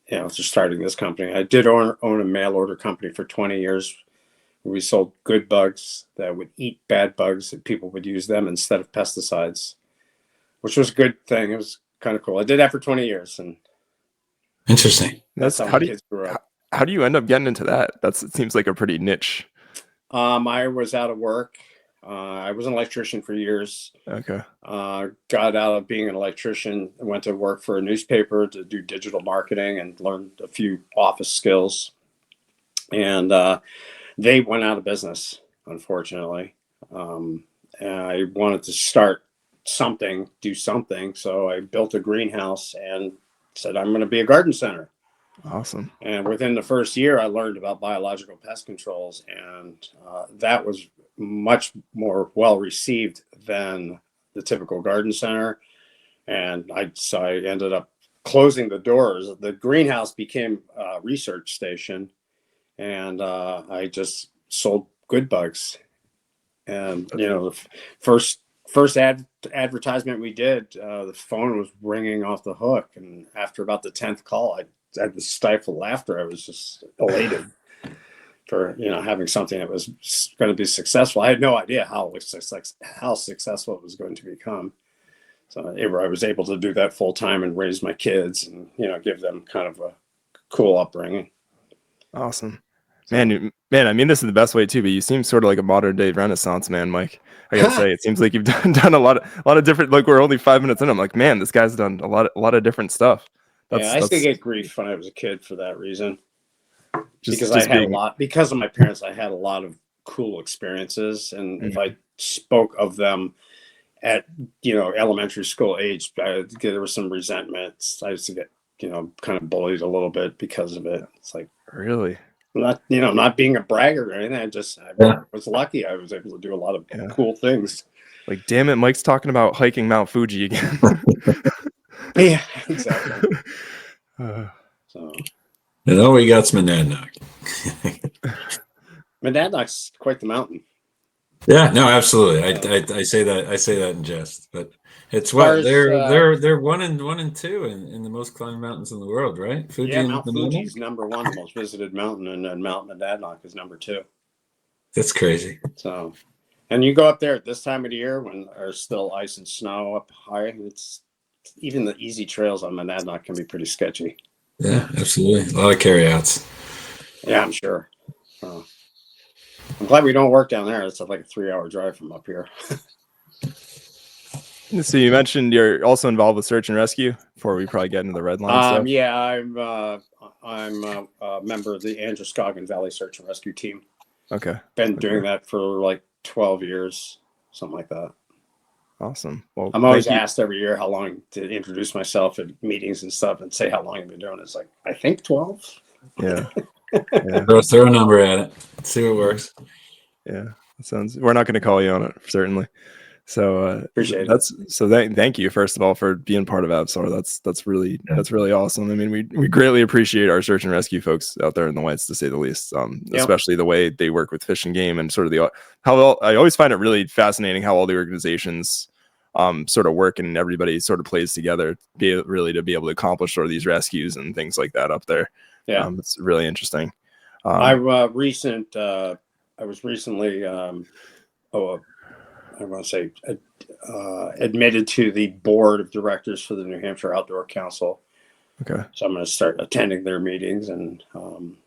just starting this company. I did own a mail order company for 20 years. We sold good bugs that would eat bad bugs, and people would use them instead of pesticides, which was a good thing. It was kind of cool. I did that for 20 years. And interesting. That's how kids grew up. How do you end up getting into that? It seems like a pretty niche. I was out of work. I was an electrician for years. Okay. Got out of being an electrician, went to work for a newspaper to do digital marketing and learned a few office skills. And they went out of business, unfortunately. And I wanted to do something. So I built a greenhouse and said, I'm going to be a garden center. Awesome. And within the first year, I learned about biological pest controls, and that was much more well received than the typical garden center. And I ended up closing the doors. The greenhouse became a research station, and I just sold good bugs. And the first advertisement we did, the phone was ringing off the hook, and after about the 10th call, I had to stifle laughter. I was just elated for having something that was going to be successful. I had no idea how successful it was going to become. So I was able to do that full time and raise my kids and give them kind of a cool upbringing. Awesome. Man, I mean this in the best way too, but you seem sort of like a modern day Renaissance man, Mike. I gotta say, it seems like you've done a lot of different. Like, we're only 5 minutes in. I'm like, man, this guy's done a lot of different stuff. I used to get grief when I was a kid for that reason. Because of my parents, I had a lot of cool experiences, and if I spoke of them at elementary school age, there was some resentments. I used to get kind of bullied a little bit because of it. It's like, really. Not being a braggart or anything. I was lucky. I was able to do a lot of cool things. Like, damn it, Mike's talking about hiking Mount Fuji again. Yeah, exactly. We got Monadnock. Monadnock's quite the mountain. Yeah, no, absolutely. I say that in jest, but it's they're one and two in the most climbed mountains in the world, right? Mount Fuji's number one, the most visited mountain, and then Mount Monadnock is number two. That's crazy. So, and you go up there at this time of the year when there's still ice and snow up high. It's even the easy trails on Monadnock can be pretty sketchy. Yeah, absolutely. A lot of carryouts. Yeah, I'm sure. I'm glad we don't work down there. It's like a 3-hour drive from up here. So you mentioned you're also involved with search and rescue before we probably get into the Redline stuff. Yeah, I'm a member of the Androscoggin Valley Search and Rescue Team. Okay. Been doing that for like 12 years, something like that. Awesome. Well, I'm always asked every year how long to introduce myself at meetings and stuff and say how long I've been doing it. It's like, I think 12. Yeah. Throw a number at it. See what works. Yeah. We're not going to call you on it, certainly. So appreciate it. Thank you, first of all, for being part of ABSAR. That's really awesome. I mean, we greatly appreciate our search and rescue folks out there in the Whites, to say the least. Especially the way they work with Fish and Game, and sort of I always find it really fascinating how all the organizations sort of work and everybody sort of plays together to be able to accomplish sort of these rescues and things like that up there. Yeah, it's really interesting. My recent I was recently, I want to say, admitted to the board of directors for the New Hampshire Outdoor Council. Okay. So I'm going to start attending their meetings, and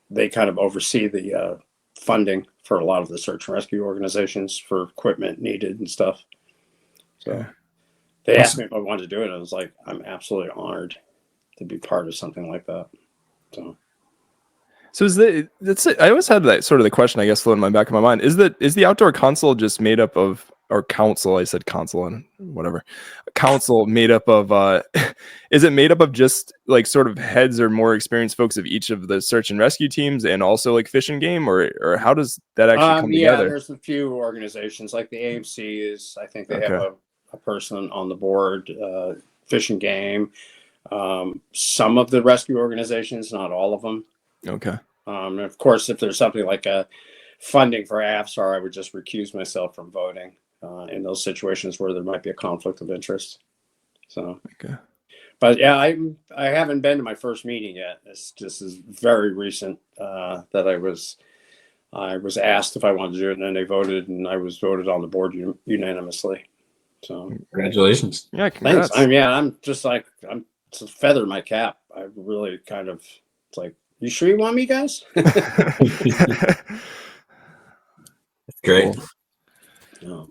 they kind of oversee the funding for a lot of the search and rescue organizations for equipment needed and stuff. So they asked me if I wanted to do it. I was like, I'm absolutely honored to be part of something like that. So that's it. I always had that sort of the question, I guess, floating in my back of my mind. Is the outdoor council just made up of, or council? I said council and whatever. Council made up of. Is it made up of just like sort of heads or more experienced folks of each of the search and rescue teams, and also like fish and game, or how does that actually come together? There's a few organizations like the AMC is. I think they have a person on the board. Fish and game. Some of the rescue organizations, not all of them. Okay. And of course, if there's something like a funding for AFSAR, I would just recuse myself from voting in those situations where there might be a conflict of interest. So, okay. But yeah, I haven't been to my first meeting yet. This is very recent that I was asked if I wanted to do it, and then they voted, and I was voted on the board unanimously. So congratulations. Yeah, congrats. Thanks. I'm just like, it's a feather in my cap. I really kind of, it's like, you sure you want me, guys? Great. Cool.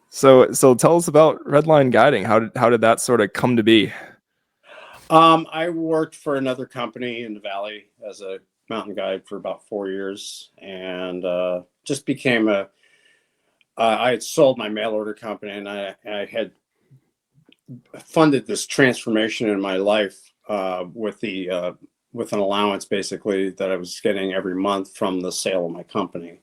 So tell us about Redline Guiding. How did that sort of come to be? I worked for another company in the Valley as a mountain guide for about 4 years, and just became I had sold my mail order company, and I had funded this transformation in my life with an allowance basically that I was getting every month from the sale of my company.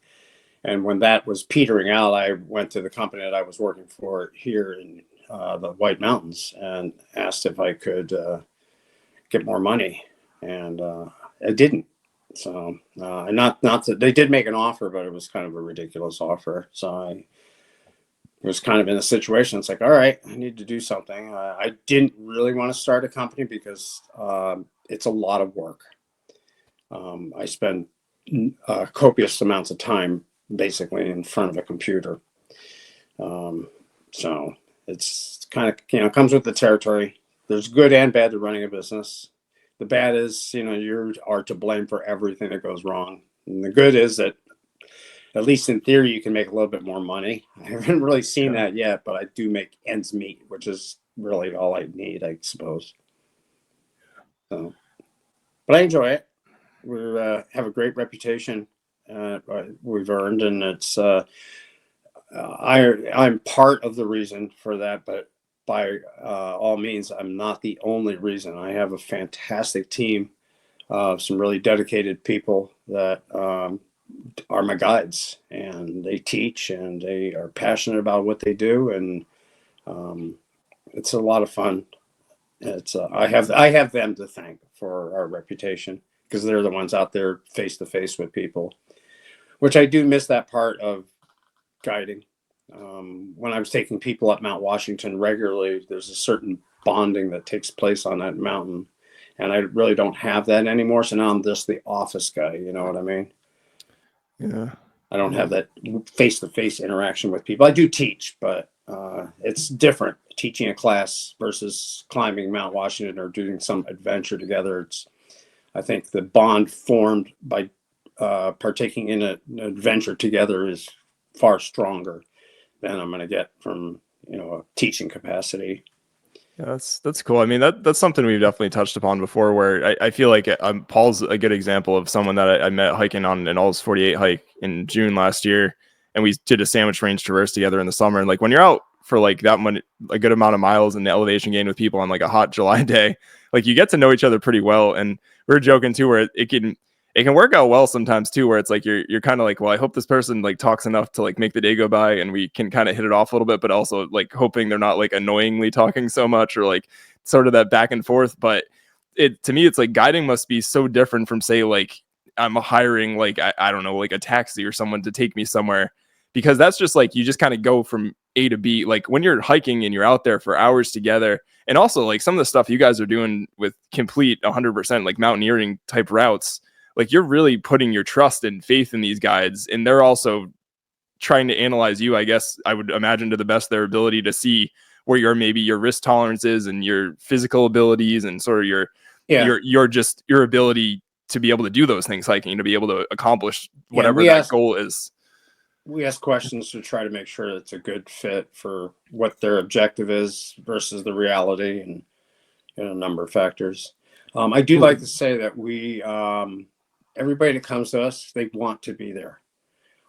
And when that was petering out, I went to the company that I was working for here in the White Mountains and asked if I could get more money, and I didn't. So and not that they did make an offer, but it was kind of a ridiculous offer. So I was kind of in a situation. It's like, all right, I need to do something. I didn't really want to start a company because it's a lot of work. I spend copious amounts of time basically in front of a computer. So it's kind of, comes with the territory. There's good and bad to running a business. The bad is, you are to blame for everything that goes wrong. And the good is that, at least in theory, you can make a little bit more money. I haven't really seen that yet, but I do make ends meet, which is really all I need, I suppose. So, but I enjoy it. We have a great reputation we've earned, and it's I'm part of the reason for that, but by all means, I'm not the only reason. I have a fantastic team of some really dedicated people that are my guides, and they teach, and they are passionate about what they do, and it's a lot of fun. It's I have them to thank for our reputation, because they're the ones out there face to face with people, which I do miss that part of guiding. When I was taking people up Mount Washington regularly, there's a certain bonding that takes place on that mountain, and I really don't have that anymore. So now I'm just the office guy. You know what I mean? Yeah. I don't have that face-to-face interaction with people. I do teach, but it's different teaching a class versus climbing Mount Washington or doing some adventure together. I think the bond formed by partaking in an adventure together is far stronger than I'm going to get from a teaching capacity. Yeah, that's cool. I mean, that's something we've definitely touched upon before, where I feel like Paul's a good example of someone that I met hiking on an Alls 48 hike in June last year, and we did a sandwich range traverse together in the summer. And like when you're out for like a good amount of miles in the elevation gain with people on like a hot July day, like you get to know each other pretty well. And we're joking too, where it can work out well sometimes too, where it's like you're kind of like, well, I hope this person like talks enough to like make the day go by and we can kind of hit it off a little bit, but also like hoping they're not like annoyingly talking so much, or like sort of that back and forth. But to me, it's like guiding must be so different from, say, like I'm hiring like I don't know, like a taxi or someone to take me somewhere, because that's just like you just kind of go from A to B. Like when you're hiking and you're out there for hours together, and also like some of the stuff you guys are doing with complete 100% like mountaineering type routes, like you're really putting your trust and faith in these guides, and they're also trying to analyze you, I guess I would imagine to the best of their ability to see where your risk tolerances and your physical abilities and sort of your ability to be able to do those things hiking, to be able to accomplish whatever goal is. We ask questions to try to make sure it's a good fit for what their objective is versus the reality, and a number of factors. I do like to say that we, everybody that comes to us, they want to be there,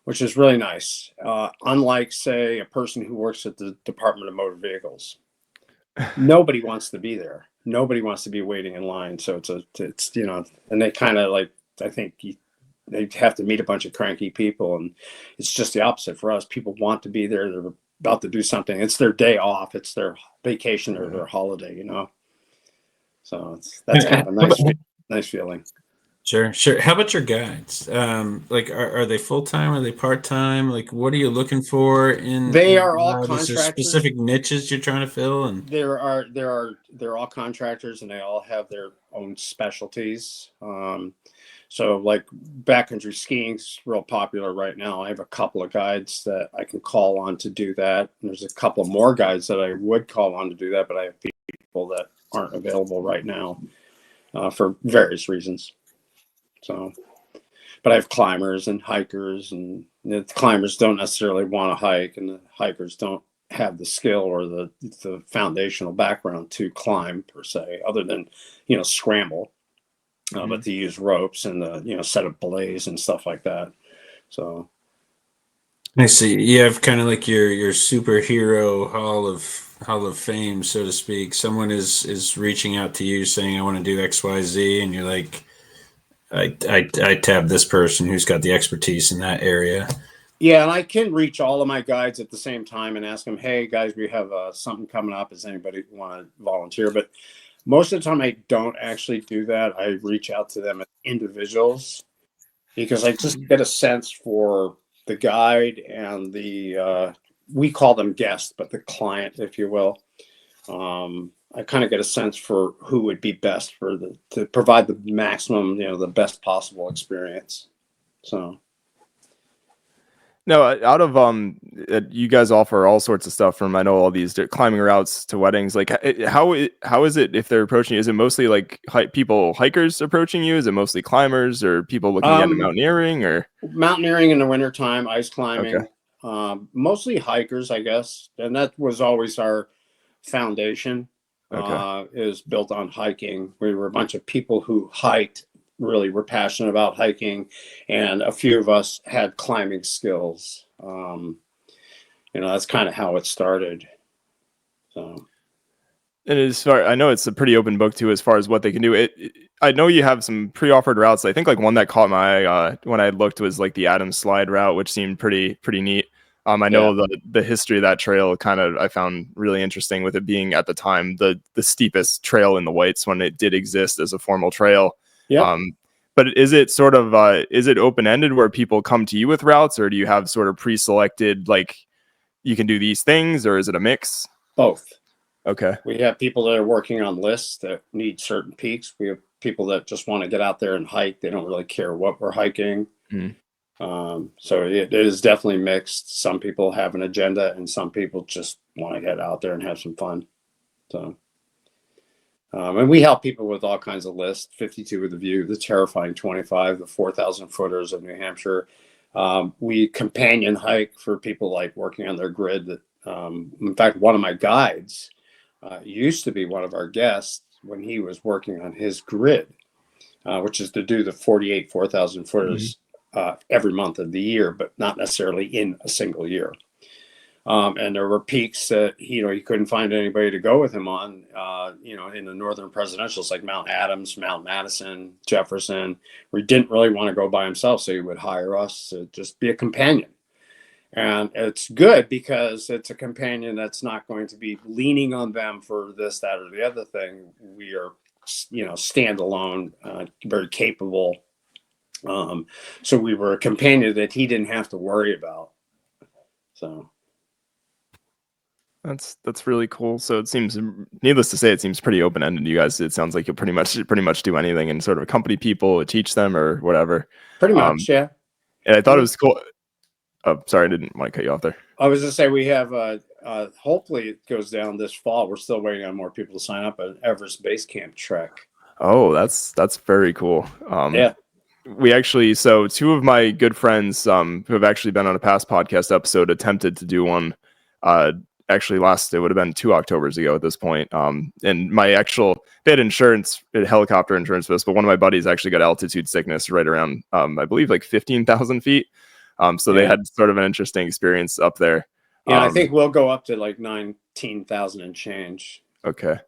which is really nice. Unlike, say, a person who works at the Department of Motor Vehicles, nobody wants to be there. Nobody wants to be waiting in line. So it's and they kind of like, I think they have to meet a bunch of cranky people, and it's just the opposite for us. People want to be there. They're about to do something. It's their day off. It's their vacation or their holiday, So that's kind of a nice feeling. Sure. How about your guides? Are they full time? Are they part time? Like, what are you looking for They are all contractors. Is there specific niches you're trying to fill? And they're all contractors, and they all have their own specialties. So like backcountry skiing's real popular right now. I have a couple of guides that I can call on to do that. And there's a couple more guides that I would call on to do that, but I have people that aren't available right now for various reasons. So, but I have climbers and hikers, and the climbers don't necessarily want to hike, and the hikers don't have the skill or the foundational background to climb per se, other than, scramble. But to use ropes and set up belays and stuff like that. So I see. You have kind of like your superhero hall of fame, so to speak. Someone is reaching out to you saying, I want to do XYZ, and you're like, I tab this person who's got the expertise in that area. Yeah, and I can reach all of my guides at the same time and ask them, hey guys, we have something coming up. Does anybody want to volunteer? But most of the time I don't actually do that. I reach out to them as individuals, because I just get a sense for the guide and we call them guests, but the client, if you will. I kind of get a sense for who would be best to provide the maximum, the best possible experience. So. No, out of you guys offer all sorts of stuff, from I know all these climbing routes to weddings. Like, how is it if they're approaching you? Is it mostly like hikers approaching you? Is it mostly climbers or people looking into mountaineering? Or mountaineering in the wintertime, ice climbing? Okay. Mostly hikers, I guess, and that was always our foundation. Okay. Is built on hiking. We were a bunch of people who hiked. Really were passionate about hiking, and a few of us had climbing skills. That's kind of how it started. So, and as far, I know it's a pretty open book too, as far as what they can do. I know you have some pre-offered routes. I think like one that caught my eye when I looked was like the Adams Slide route, which seemed pretty neat. I know the history of that trail I found really interesting, with it being at the time the steepest trail in the Whites when it did exist as a formal trail. Yeah. But is it sort of is it open-ended where people come to you with routes, or do you have sort of pre-selected, like you can do these things, or is it a mix? Both. Okay. We have people that are working on lists that need certain peaks. We have people that just want to get out there and hike. They don't really care what we're hiking. So it is definitely mixed. Some people have an agenda, and some people just want to get out there and have some fun. So. And we help people with all kinds of lists: 52 with the View, the Terrifying 25, the 4,000 footers of New Hampshire. We companion hike for people like working on their grid. In fact, one of my guides used to be one of our guests when he was working on his grid, which is to do the 48 4,000 footers every month of the year, but not necessarily in a single year. And there were peaks that he couldn't find anybody to go with him on, in the northern presidentials, like Mount Adams, Mount Madison, Jefferson, where he didn't really want to go by himself. So he would hire us to just be a companion. And it's good because it's a companion that's not going to be leaning on them for this, that, or the other thing. We are, standalone, very capable. So we were a companion that he didn't have to worry about. So. That's really cool. So it seems, needless to say, it seems pretty open-ended. You guys, it sounds like you'll pretty much do anything and sort of accompany people, teach them, or whatever. Pretty much, yeah. And I thought it was cool. Oh, sorry, I didn't want to cut you off there. I was going to say we have, hopefully it goes down this fall. We're still waiting on more people to sign up, an Everest Base Camp trek. Oh, that's very cool. Yeah. We actually, so two of my good friends who have actually been on a past podcast episode attempted to do one. Actually, it would have been 2 Octobers ago at this point. And they had insurance, helicopter insurance for this, but one of my buddies actually got altitude sickness right around, I believe, like 15,000 feet. So they had sort of an interesting experience up there. Yeah, I think we'll go up to like 19,000 and change. Okay.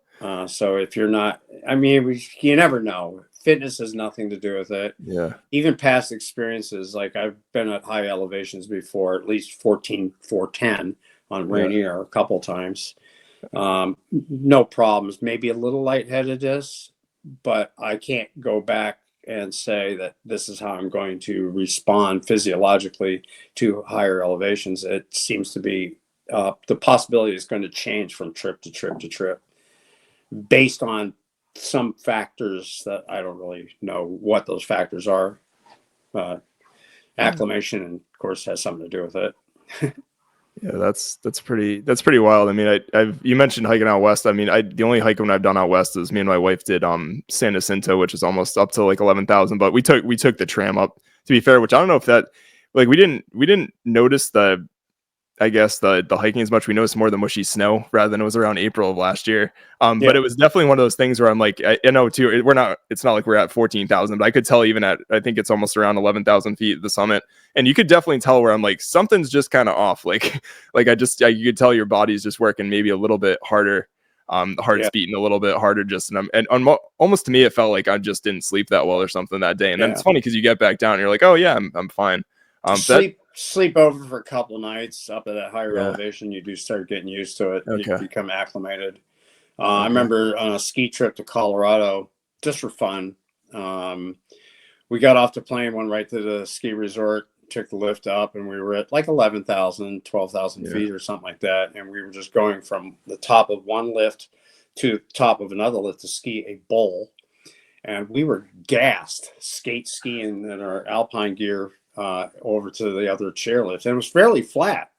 So if you're not, I mean, you never know. Fitness has nothing to do with it. Yeah. Even past experiences, like I've been at high elevations before, at least 14,410 on Rainier a couple times. No problems. Maybe a little lightheadedness, but I can't go back and say that this is how I'm going to respond physiologically to higher elevations. It seems to be the possibility is going to change from trip to trip to trip based on some factors that I don't really know what those factors are. Acclimation, and of course, has something to do with it. Yeah, that's pretty wild. I mean, you mentioned hiking out west. I mean, the only hiking I've done out west is me and my wife did San Jacinto, which is almost up to like 11,000. But we took the tram up, to be fair, which I don't know if that, like, we didn't notice the hiking as much. We noticed more the mushy snow rather than it was around April of last year. But it was definitely one of those things where I'm like, I know too, it's not like we're at 14,000, but I could tell even at, I think it's almost around 11,000 feet at the summit. And you could definitely tell where I'm like, something's just kind of off. Like you could tell your body's just working maybe a little bit harder. The heart's beating a little bit harder almost to me, it felt like I just didn't sleep that well or something that day. And then it's funny because you get back down and you're like, oh yeah, I'm fine. Sleep over for a couple of nights up at that higher elevation. You do start getting used to it. You become acclimated. I remember on a ski trip to Colorado, just for fun. We got off the plane, went right to the ski resort, took the lift up, and we were at like 11,000, 12,000 feet or something like that. And we were just going from the top of one lift to the top of another lift to ski a bowl. And we were gassed, skiing in our alpine gear over to the other chairlift, and it was fairly flat,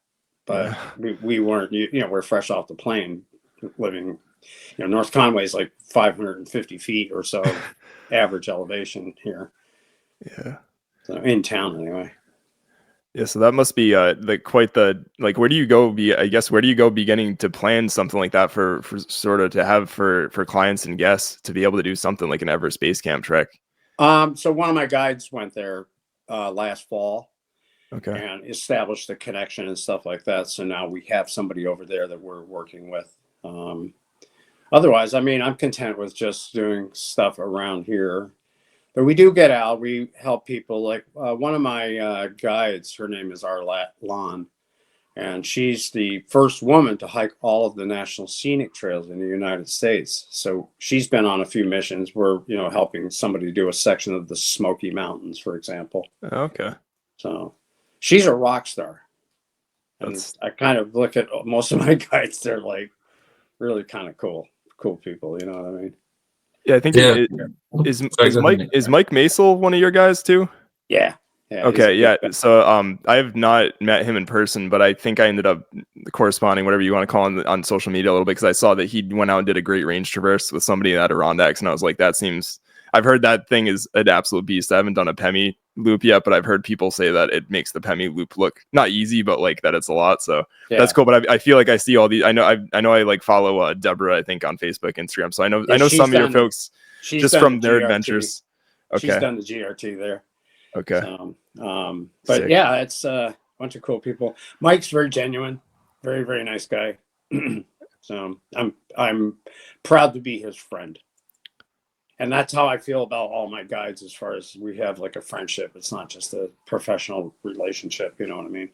but we weren't, we're fresh off the plane, living, North Conway is like 550 feet or so average elevation here. Yeah. So in town anyway. Yeah, so that must be where do you go beginning to plan something like that for sort of to have for clients and guests to be able to do something like an Everest Base Camp trek? So one of my guides went there last fall, and established a connection and stuff like that. So now we have somebody over there that we're working with. Otherwise, I mean, I'm content with just doing stuff around here, but we do get out. We help people. Like one of my guides, her name is Arlan, and she's the first woman to hike all of the national scenic trails in the United States. So she's been on a few missions. We're, helping somebody do a section of the Smoky Mountains, for example. Okay. So she's a rock star. And I kind of look at most of my guides. They're like really kind of cool people. You know what I mean? Yeah, I think is Mike Masel one of your guys too? Yeah. Okay, yeah. So I have not met him in person, but I think I ended up corresponding, whatever you want to call him, on social media a little bit, because I saw that he went out and did a great range traverse with somebody at Adirondacks, and I was like, I've heard that thing is an absolute beast. I haven't done a Pemi loop yet, but I've heard people say that it makes the Pemi loop look not easy, but like that it's a lot. So that's cool. But I feel like I see all these. I know I like follow Deborah, I think, on Facebook, Instagram. So I know some of your folks just from their adventures. Okay, she's done the GRT there. Okay. But sick. Yeah, it's a bunch of cool people. Mike's very genuine, very, very nice guy. So I'm proud to be his friend. And that's how I feel about all my guides, as far as we have like a friendship. It's not just a professional relationship. You know what I mean?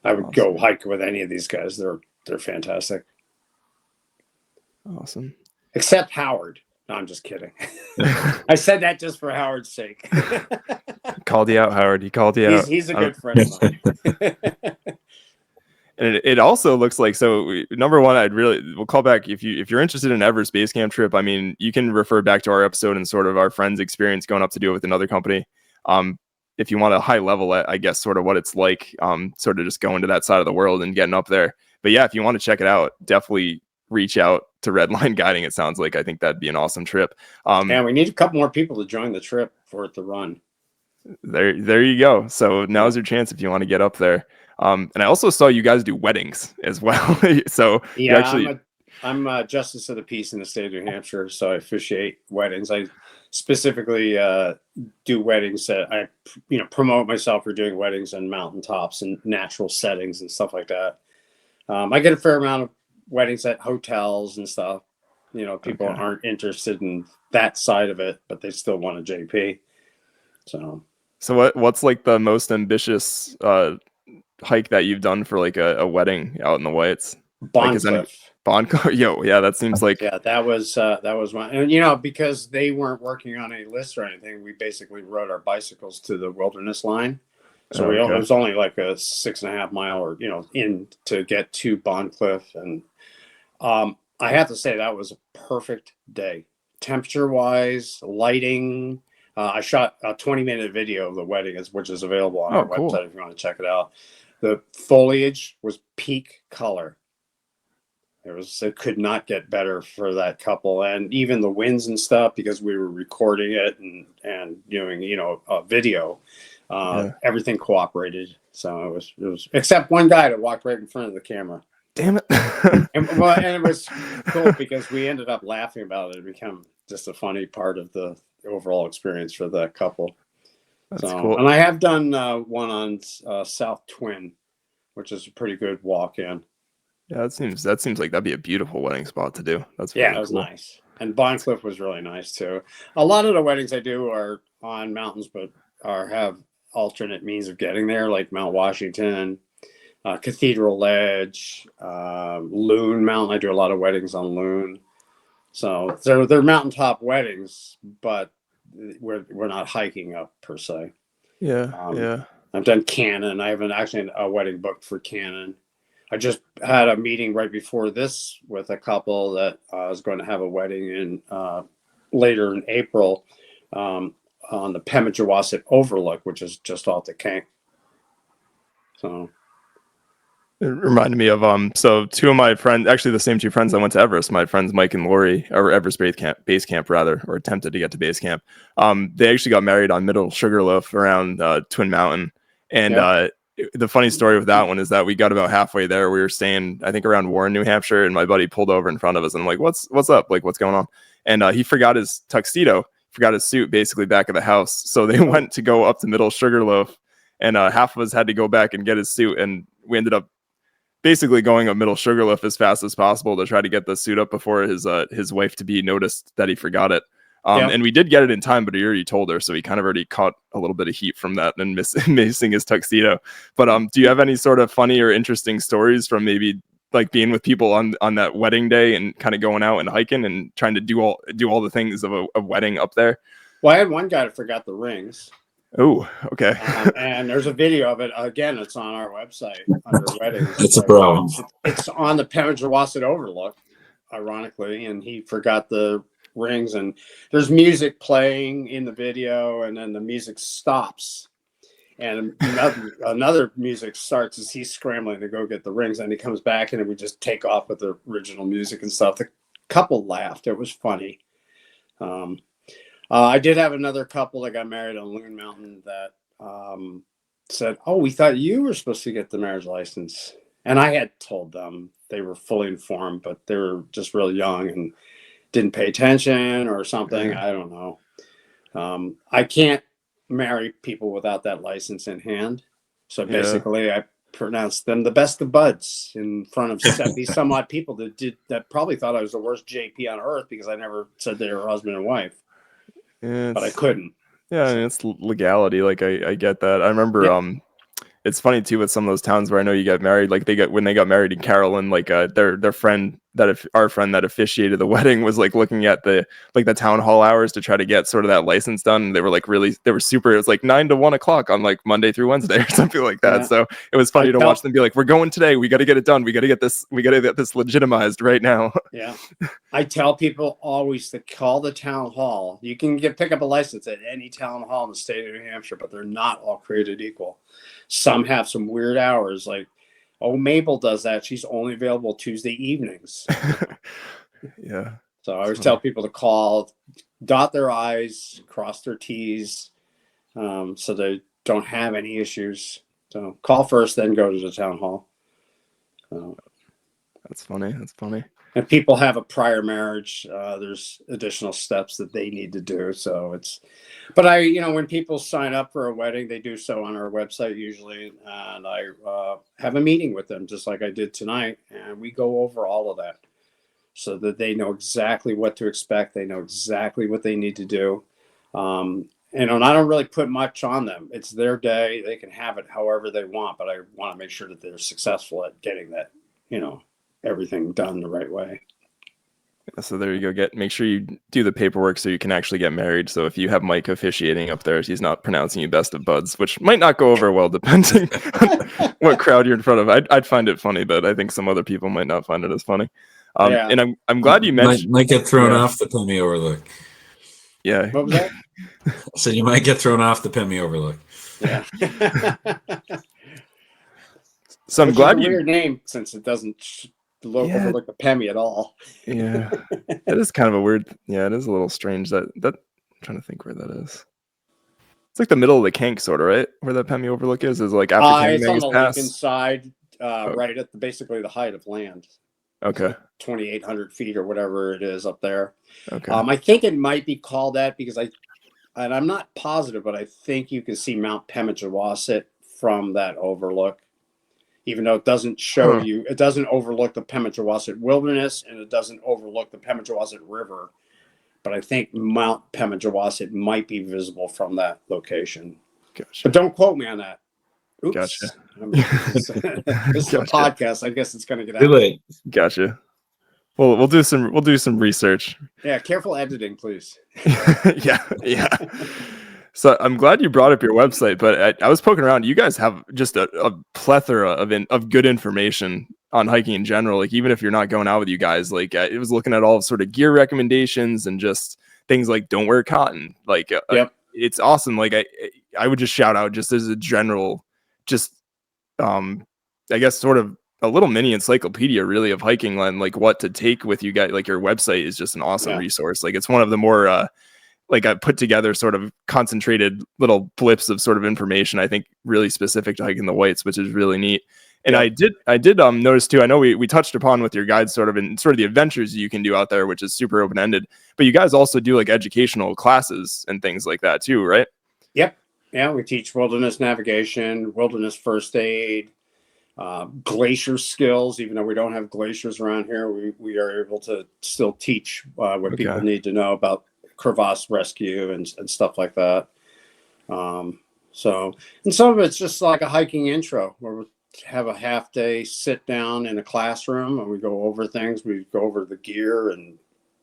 I would go hike with any of these guys. They're fantastic. Awesome. Except Howard. No, I'm just kidding. I said that just for Howard's sake. Called you out, Howard. He called you out. He's a good friend of mine. And it also looks like, so number one, we'll call back if you're interested in an Everest Base Camp trip. I mean, you can refer back to our episode and sort of our friend's experience going up to do it with another company. if you want a high level at, I guess, sort of what it's like, sort of just going to that side of the world and getting up there. But yeah, if you want to check it out, definitely reach out to Redline Guiding. It sounds like I think that'd be an awesome trip. And we need a couple more people to join the trip for it to run. There you go. So now's your chance if you want to get up there. And I also saw you guys do weddings as well. So yeah, actually, I'm a justice of the peace in the state of New Hampshire, so I officiate weddings. I specifically do weddings that I, promote myself for doing weddings on mountaintops and natural settings and stuff like that. I get a fair amount of weddings at hotels and stuff. People aren't interested in that side of it, but they still want a JP. So what's like the most ambitious hike that you've done for like a wedding out in the Whites? Yo, yeah, that seems like that was my, and because they weren't working on any lists or anything, we basically rode our bicycles to the wilderness line. So it was only like a 6.5 mile or in to get to Bondcliff, and I have to say that was a perfect day, temperature wise, lighting. I shot a 20-minute video of the wedding, which is available on our website if you want to check it out. The foliage was peak color. It could not get better for that couple, and even the winds and stuff, because we were recording it and doing a video. Everything cooperated, so it was except one guy that walked right in front of the camera. Damn it! and it was cool because we ended up laughing about it. It became just a funny part of the overall experience for that couple. That's cool. And I have done one on South Twin, which is a pretty good walk-in. Yeah, that seems like that'd be a beautiful wedding spot to do. That's really it was cool. Nice. And Bondcliff was really nice too. A lot of the weddings I do are on mountains, but have alternate means of getting there, like Mount Washington, Cathedral Ledge, Loon Mountain. I do a lot of weddings on Loon. So they're mountaintop weddings, but we're not hiking up per se. Yeah. I've done Cannon. I have a wedding booked for Cannon. I just had a meeting right before this with a couple that was going to have a wedding in later in April on the Pemigewasset Overlook, which is just off the Kank. So it reminded me of so two of my friends, actually the same two friends that went to Everest, my friends Mike and Lori, or Everest base camp rather, or attempted to get to base camp. They actually got married on Middle Sugarloaf around Twin Mountain, and the funny story with that one is that we got about halfway there. We were staying, I think, around Warren, New Hampshire, and my buddy pulled over in front of us, and I'm like, "What's up? Like, what's going on?" And he forgot his tuxedo, forgot his suit, basically back of the house. So they went to go up to Middle Sugarloaf, and half of us had to go back and get his suit, and we ended up basically going up Middle Sugarloaf as fast as possible to try to get the suit up before his wife to be noticed that he forgot it. And we did get it in time, but he already told her, so he kind of already caught a little bit of heat from that and missing his tuxedo. But do you have any sort of funny or interesting stories from maybe like being with people on that wedding day and kind of going out and hiking and trying to do all the things of a wedding up there? Well, I had one guy that forgot the rings. Oh, okay. And there's a video of it. Again, it's on our website under weddings. It's a problem. It's on the Pemigewasset Overlook, ironically, and he forgot the rings, and there's music playing in the video, and then the music stops and another music starts as he's scrambling to go get the rings, and he comes back and we just take off with the original music and stuff. The couple laughed. It was funny. I did have another couple that got married on Loon Mountain that said, "Oh, we thought you were supposed to get the marriage license." And I had told them. They were fully informed, but they were just really young and didn't pay attention or something. I don't know. I can't marry people without that license in hand. So basically I pronounced them the best of buds in front of 70 some odd people that probably thought I was the worst JP on earth because I never said they were husband and wife. But I couldn't. Yeah, I mean, it's legality. Like I get that. I remember it's funny too with some of those towns where I know you get married. Like when they got married in Carolyn, like their friend our friend that officiated the wedding was like looking at the town hall hours to try to get sort of that license done. And they were like they were super. It was like 9 to 1 o'clock on like Monday through Wednesday or something like that. Yeah. So it was funny to watch them be like, "We're going today. We got to get it done. We got to get this legitimized right now." Yeah, I tell people always to call the town hall. You can pick up a license at any town hall in the state of New Hampshire, but they're not all created equal. Some have some weird hours, like, oh, Mabel does that. She's only available Tuesday evenings. Yeah. So I always tell people to call, dot their I's, cross their T's, so they don't have any issues. So call first, then go to the town hall. That's funny. And people have a prior marriage. There's additional steps that they need to do. So but when people sign up for a wedding, they do so on our website usually. And I have a meeting with them, just like I did tonight. And we go over all of that so that they know exactly what to expect. They know exactly what they need to do. And I don't really put much on them. It's their day. They can have it however they want, but I want to make sure that they're successful at getting that, everything done the right way. So there you go. Make sure you do the paperwork so you can actually get married. So if you have Mike officiating up there, he's not pronouncing you best of buds, which might not go over well depending on what crowd you're in front of. I'd find it funny, but I think some other people might not find it as funny. And I'm glad you mentioned might get thrown off the Pemmy overlook. Yeah. What was that? So you might get thrown off the Pemmy overlook. Yeah. So I'm glad you. Weird name since it doesn't overlook the Pemmy at all. Yeah, it is kind of a weird. Yeah, it is a little strange that I'm trying to think where that is. It's like the middle of the Kank, sort of, right? Where that Pemmy overlook is like after it's on the Pass. Lincoln side, right at basically the height of land. Okay. Like 2,800 feet or whatever it is up there. Okay. I think it might be called that because I'm not positive, but I think you can see Mount Pemigewasset from that overlook. Even though it doesn't show you, it doesn't overlook the Pemigewasset Wilderness and it doesn't overlook the Pemigewasset River. But I think Mount Pemigewasset might be visible from that location. Gotcha. But don't quote me on that. Oops. Gotcha. This is a podcast. I guess it's going to get out. Too late. Gotcha. Well, we'll do some research. Yeah, careful editing, please. Yeah. So I'm glad you brought up your website, but I was poking around. You guys have just a plethora of good information on hiking in general. Like even if you're not going out with you guys, like it was looking at all sort of gear recommendations and just things like don't wear cotton. Like it's awesome. Like I would just shout out just as a general, just I guess sort of a little mini encyclopedia really of hiking and like what to take with you guys. Like your website is just an awesome resource. Like it's one of the more like I put together sort of concentrated little blips of sort of information, I think really specific to hiking the whites, which is really neat. And I did notice too, I know we touched upon with your guides sort of the adventures you can do out there, which is super open-ended, but you guys also do like educational classes and things like that too, right? Yep. Yeah. We teach wilderness navigation, wilderness first aid, glacier skills. Even though we don't have glaciers around here, we are able to still teach what people need to know about crevasse rescue and stuff like that. So, and some of it's just like a hiking intro where we have a half day sit down in a classroom and we go over things. We go over the gear and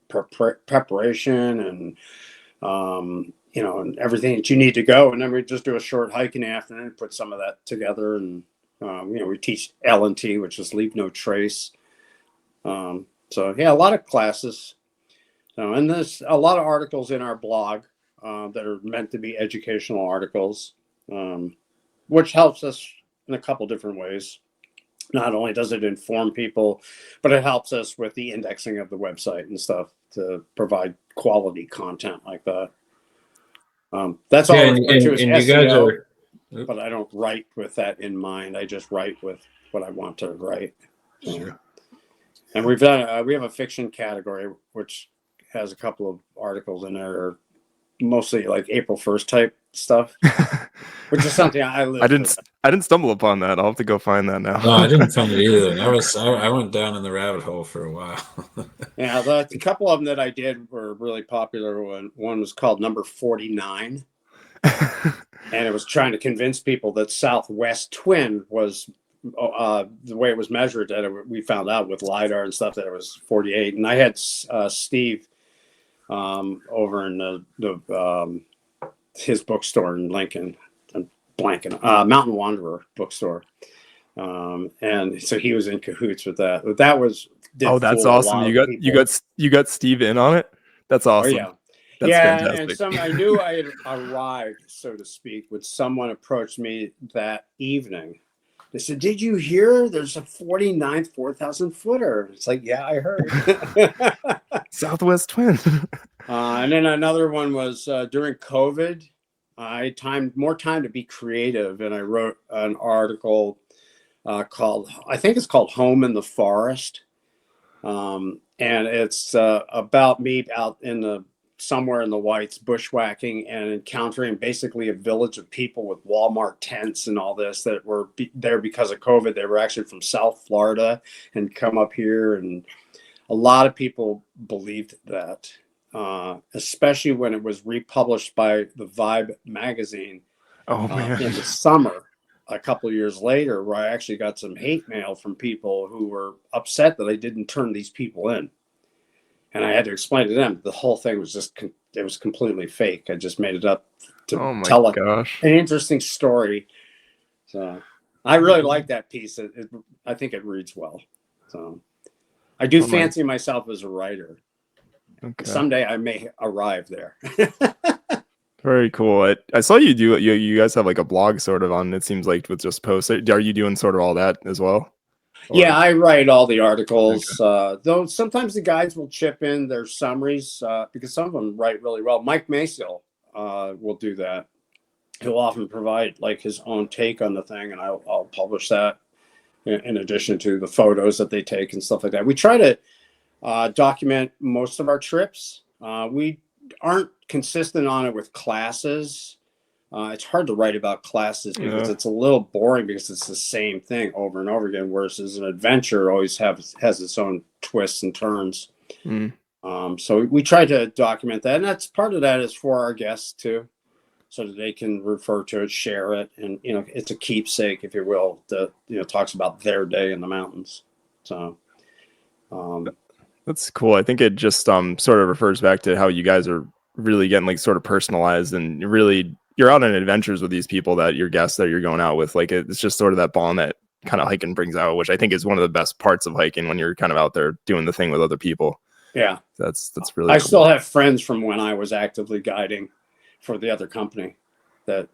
preparation and, and everything that you need to go. And then we just do a short hike in the afternoon, put some of that together. And, we teach L&T, which is leave no trace. A lot of classes. And there's a lot of articles in our blog that are meant to be educational articles, which helps us in a couple different ways. Not only does it inform people, but it helps us with the indexing of the website and stuff to provide quality content like that. That's all I refer to as SEO, but I don't write with that in mind. I just write with what I want to write. And we have a fiction category, which has a couple of articles in there, mostly like April 1st type stuff, which is something I live. I didn't stumble upon that. I'll have to go find that now. No, I didn't find it either. I went down in the rabbit hole for a while. Yeah, a couple of them that I did were really popular. One was called Number 49, and it was trying to convince people that Southwest Twin was the way it was measured, that we found out with LiDAR and stuff that it was 48. And I had Steve over in his bookstore in Lincoln. I'm blanking. Mountain Wanderer bookstore. And so he was in cahoots with that. But that was that's awesome. You got Steve in on it. That's awesome. Oh, yeah. That's fantastic. And I knew I had arrived, so to speak, when someone approached me that evening. They said, "Did you hear there's a 49th 4,000 footer?" It's like, yeah, I heard. Southwest Twin. And then another one was during COVID. I had more time to be creative, and I wrote an article called Home in the Forest. And it's about me out in somewhere in the Whites bushwhacking and encountering basically a village of people with Walmart tents and all this that were there because of COVID. They were actually from South Florida and come up here. And a lot of people believed that, especially when it was republished by the Vibe magazine in the summer. A couple of years later, where I actually got some hate mail from people who were upset that I didn't turn these people in. And I had to explain to them the whole thing was it was completely fake. I just made it up to tell an interesting story. So I really like that piece. I think it reads well. So I do fancy myself as a writer. Okay. Someday I may arrive there. Very cool. I saw you do it. You guys have like a blog sort of on, it seems like, with just posts. Are you doing sort of all that as well? Or? Yeah, I write all the articles. Okay. Though sometimes the guys will chip in their summaries because some of them write really well. Mike Maciel will do that. He'll often provide like his own take on the thing, and I'll publish that in addition to the photos that they take and stuff like that. We try to document most of our trips. We aren't consistent on it with classes. It's hard to write about classes because it's a little boring because it's the same thing over and over again. Whereas an adventure always has its own twists and turns. So we try to document that, and that's part of that is for our guests too, so that they can refer to it, share it, and it's a keepsake, if you will, that talks about their day in the mountains. So that's cool. I think it just sort of refers back to how you guys are really getting like sort of personalized, and you're out on adventures with these people that your guests that you're going out with. Like it's just sort of that bond that kind of hiking brings out, which I think is one of the best parts of hiking when you're kind of out there doing the thing with other people. Yeah. That's really I cool. still have friends from when I was actively guiding for the other company that,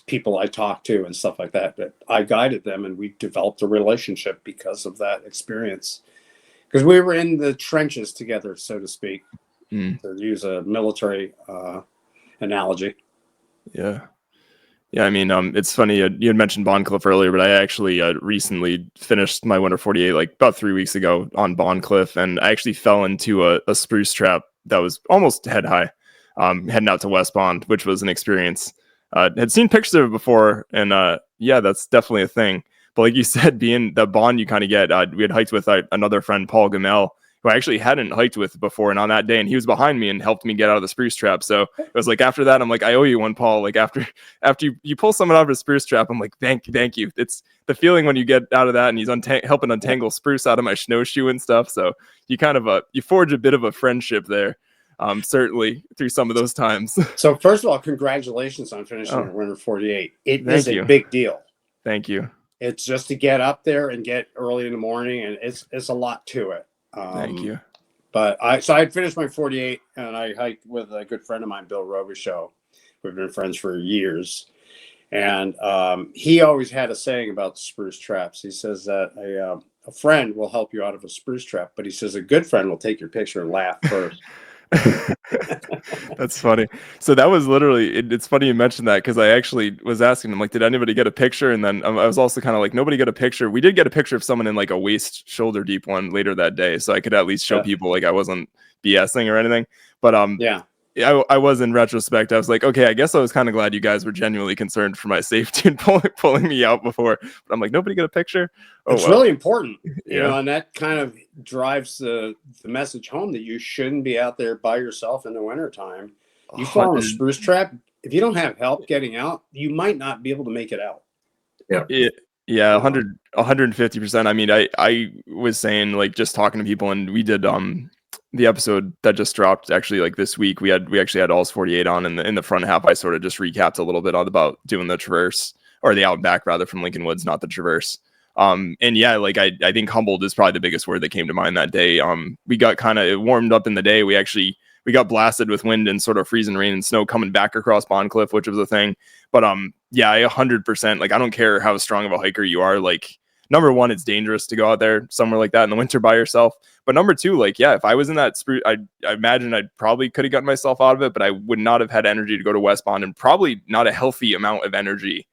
people I talked to and stuff like that, but I guided them and we developed a relationship because of that experience. Because we were in the trenches together, so to speak, to use a military analogy. Yeah. I mean, it's funny. You had mentioned Bond Cliff earlier, but I actually recently finished my Winter 48 like about 3 weeks ago on Bond Cliff, and I actually fell into a spruce trap that was almost head high, heading out to West Bond, which was an experience. Had seen pictures of it before, and that's definitely a thing. But like you said, being the bond you kind of get, we had hiked with another friend, Paul Gamel, who I actually hadn't hiked with before. And on that day, and he was behind me and helped me get out of the spruce trap. So it was like, after that, I'm like, I owe you one, Paul. Like after you pull someone out of a spruce trap, I'm like, thank you. It's the feeling when you get out of that and he's helping untangle spruce out of my snowshoe and stuff. So you kind of, you forge a bit of a friendship there. Certainly through some of those times. So first of all, congratulations on finishing your Winter 48. It is a big deal. Thank you. It's just to get up there and get early in the morning, and it's a lot to it. Thank you. But I had finished my 48, and I hiked with a good friend of mine, Bill Robichaud. We've been friends for years, and he always had a saying about spruce traps. He says that a friend will help you out of a spruce trap, but he says a good friend will take your picture and laugh first. That's funny. So that was literally, it's funny you mentioned that, because I actually was asking him, like, did anybody get a picture? And then I was also kind of like, nobody got a picture. We did get a picture of someone in like a waist shoulder deep one later that day, so I could at least show people like I wasn't BSing or anything. But I was, in retrospect, I was like, okay, I guess I was kind of glad you guys were genuinely concerned for my safety and pulling me out before. But I'm like, nobody got a picture? It's really important, you know, and that kind of drives the message home that you shouldn't be out there by yourself in the wintertime. You fall in a spruce trap, if you don't have help getting out, you might not be able to make it out. Yeah. Yeah, 150%. I mean, I was saying, like, just talking to people, and we did the episode that just dropped actually, like, this week. We actually had All's 48 on, in the front half. I sort of just recapped a little bit on about doing the Traverse, or the Out and Back rather, from Lincoln Woods, not the Traverse. And yeah, like, I think humbled is probably the biggest word that came to mind that day. We got kind of warmed up in the day. We got blasted with wind and sort of freezing rain and snow coming back across Bond Cliff, which was a thing. But yeah, 100%. Like, I don't care how strong of a hiker you are. Like, number one, it's dangerous to go out there somewhere like that in the winter by yourself. But number two, like, yeah, if I was in that spruce, I imagine I probably could have gotten myself out of it, but I would not have had energy to go to West Bond, and probably not a healthy amount of energy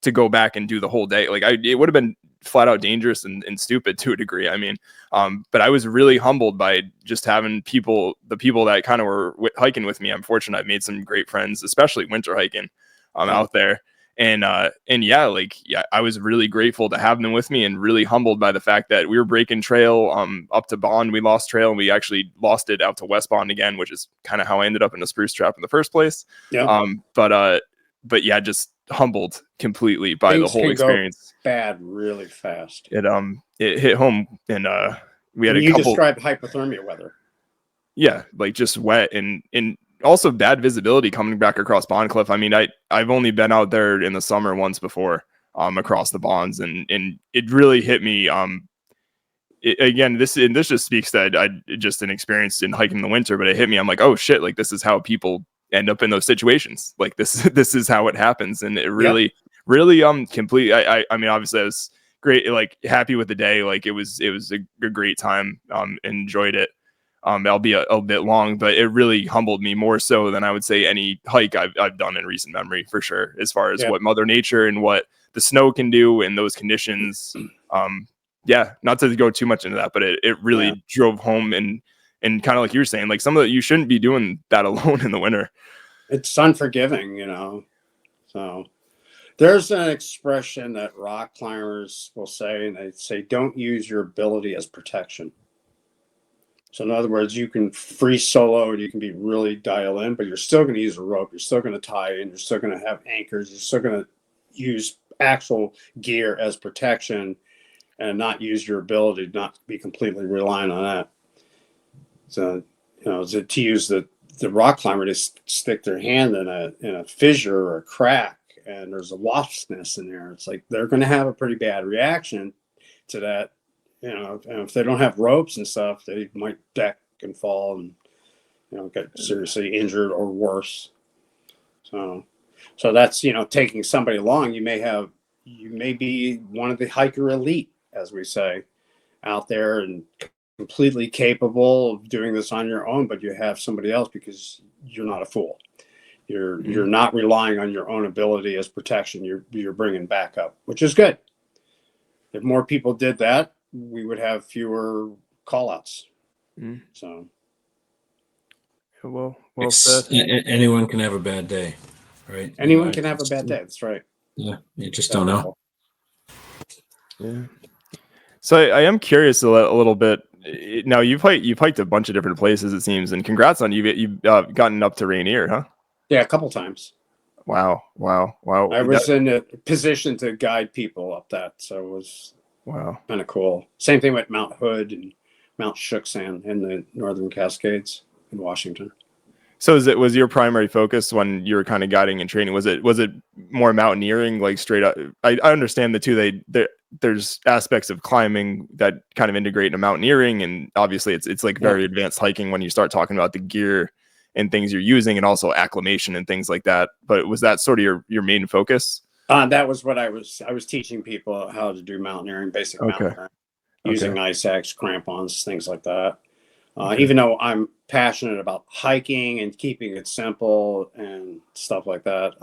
to go back and do the whole day. Like, it would have been flat out dangerous and stupid to a degree. I mean, but I was really humbled by just having the people that kind of were hiking with me. I'm fortunate I've made some great friends, especially winter hiking out there. And yeah, like, yeah, I was really grateful to have them with me, and really humbled by the fact that we were breaking trail up to Bond. We lost trail, and we actually lost it out to West Bond again, which is kind of how I ended up in a spruce trap in the first place. Yeah. But yeah, just humbled completely by Things the whole experience. Go bad really fast. It hit home, and we had you described hypothermia weather. Yeah, like, just wet and also bad visibility coming back across Bond Cliff. I mean, I've only been out there in the summer once before across the bonds, and it really hit me. Again, this just speaks that I just inexperienced in hiking in the winter, but it hit me. I'm like, oh shit, like, this is how people end up in those situations. Like, this is how it happens. And it really complete. I mean, obviously I was great, like, happy with the day. Like, it was a great time. Enjoyed it. Albeit a bit long, but it really humbled me more so than I would say any hike I've done in recent memory, for sure, as far as what Mother Nature and what the snow can do in those conditions. Yeah, not to go too much into that, but it really drove home, and kind of like you were saying, like, you shouldn't be doing that alone in the winter. It's unforgiving, So there's an expression that rock climbers will say, and they say, don't use your ability as protection. So in other words, you can free solo and you can be really dial in, but you're still going to use a rope. You're still going to tie in. You're still going to have anchors. You're still going to use actual gear as protection, and not use your ability, not be completely reliant on that. So, to use the rock climber to stick their hand in a fissure or a crack, and there's a wasp's nest in there. It's like they're going to have a pretty bad reaction to that. And if they don't have ropes and stuff, they might deck and fall and, get seriously injured or worse. So that's, taking somebody along. You may be one of the hiker elite, as we say, out there, and completely capable of doing this on your own, but you have somebody else because you're not a fool. You're not relying on your own ability as protection. You're bringing backup, which is good. If more people did that, we would have fewer call-outs. So, well said. Anyone can have a bad day, right? Anyone can have a bad day. That's right. Yeah, you just don't know. Yeah. So I am curious a little bit. Now, you've hiked a bunch of different places, it seems, and congrats on you've gotten up to Rainier, huh? Yeah, a couple times. Wow. I was in a position to guide people up that, so it was kind of cool. Same thing with Mount Hood and Mount Shooksand in the Northern Cascades in Washington. So was your primary focus when you were kind of guiding and training? Was it more mountaineering, like straight up? I understand the two. There's aspects of climbing that kind of integrate into mountaineering, and obviously it's like very advanced hiking when you start talking about the gear and things you're using, and also acclimation and things like that. But was that sort of your main focus? That was what I was teaching people how to do mountaineering, basic mountaineering, using ice axe, crampons, things like that. Even though I'm passionate about hiking and keeping it simple and stuff like that,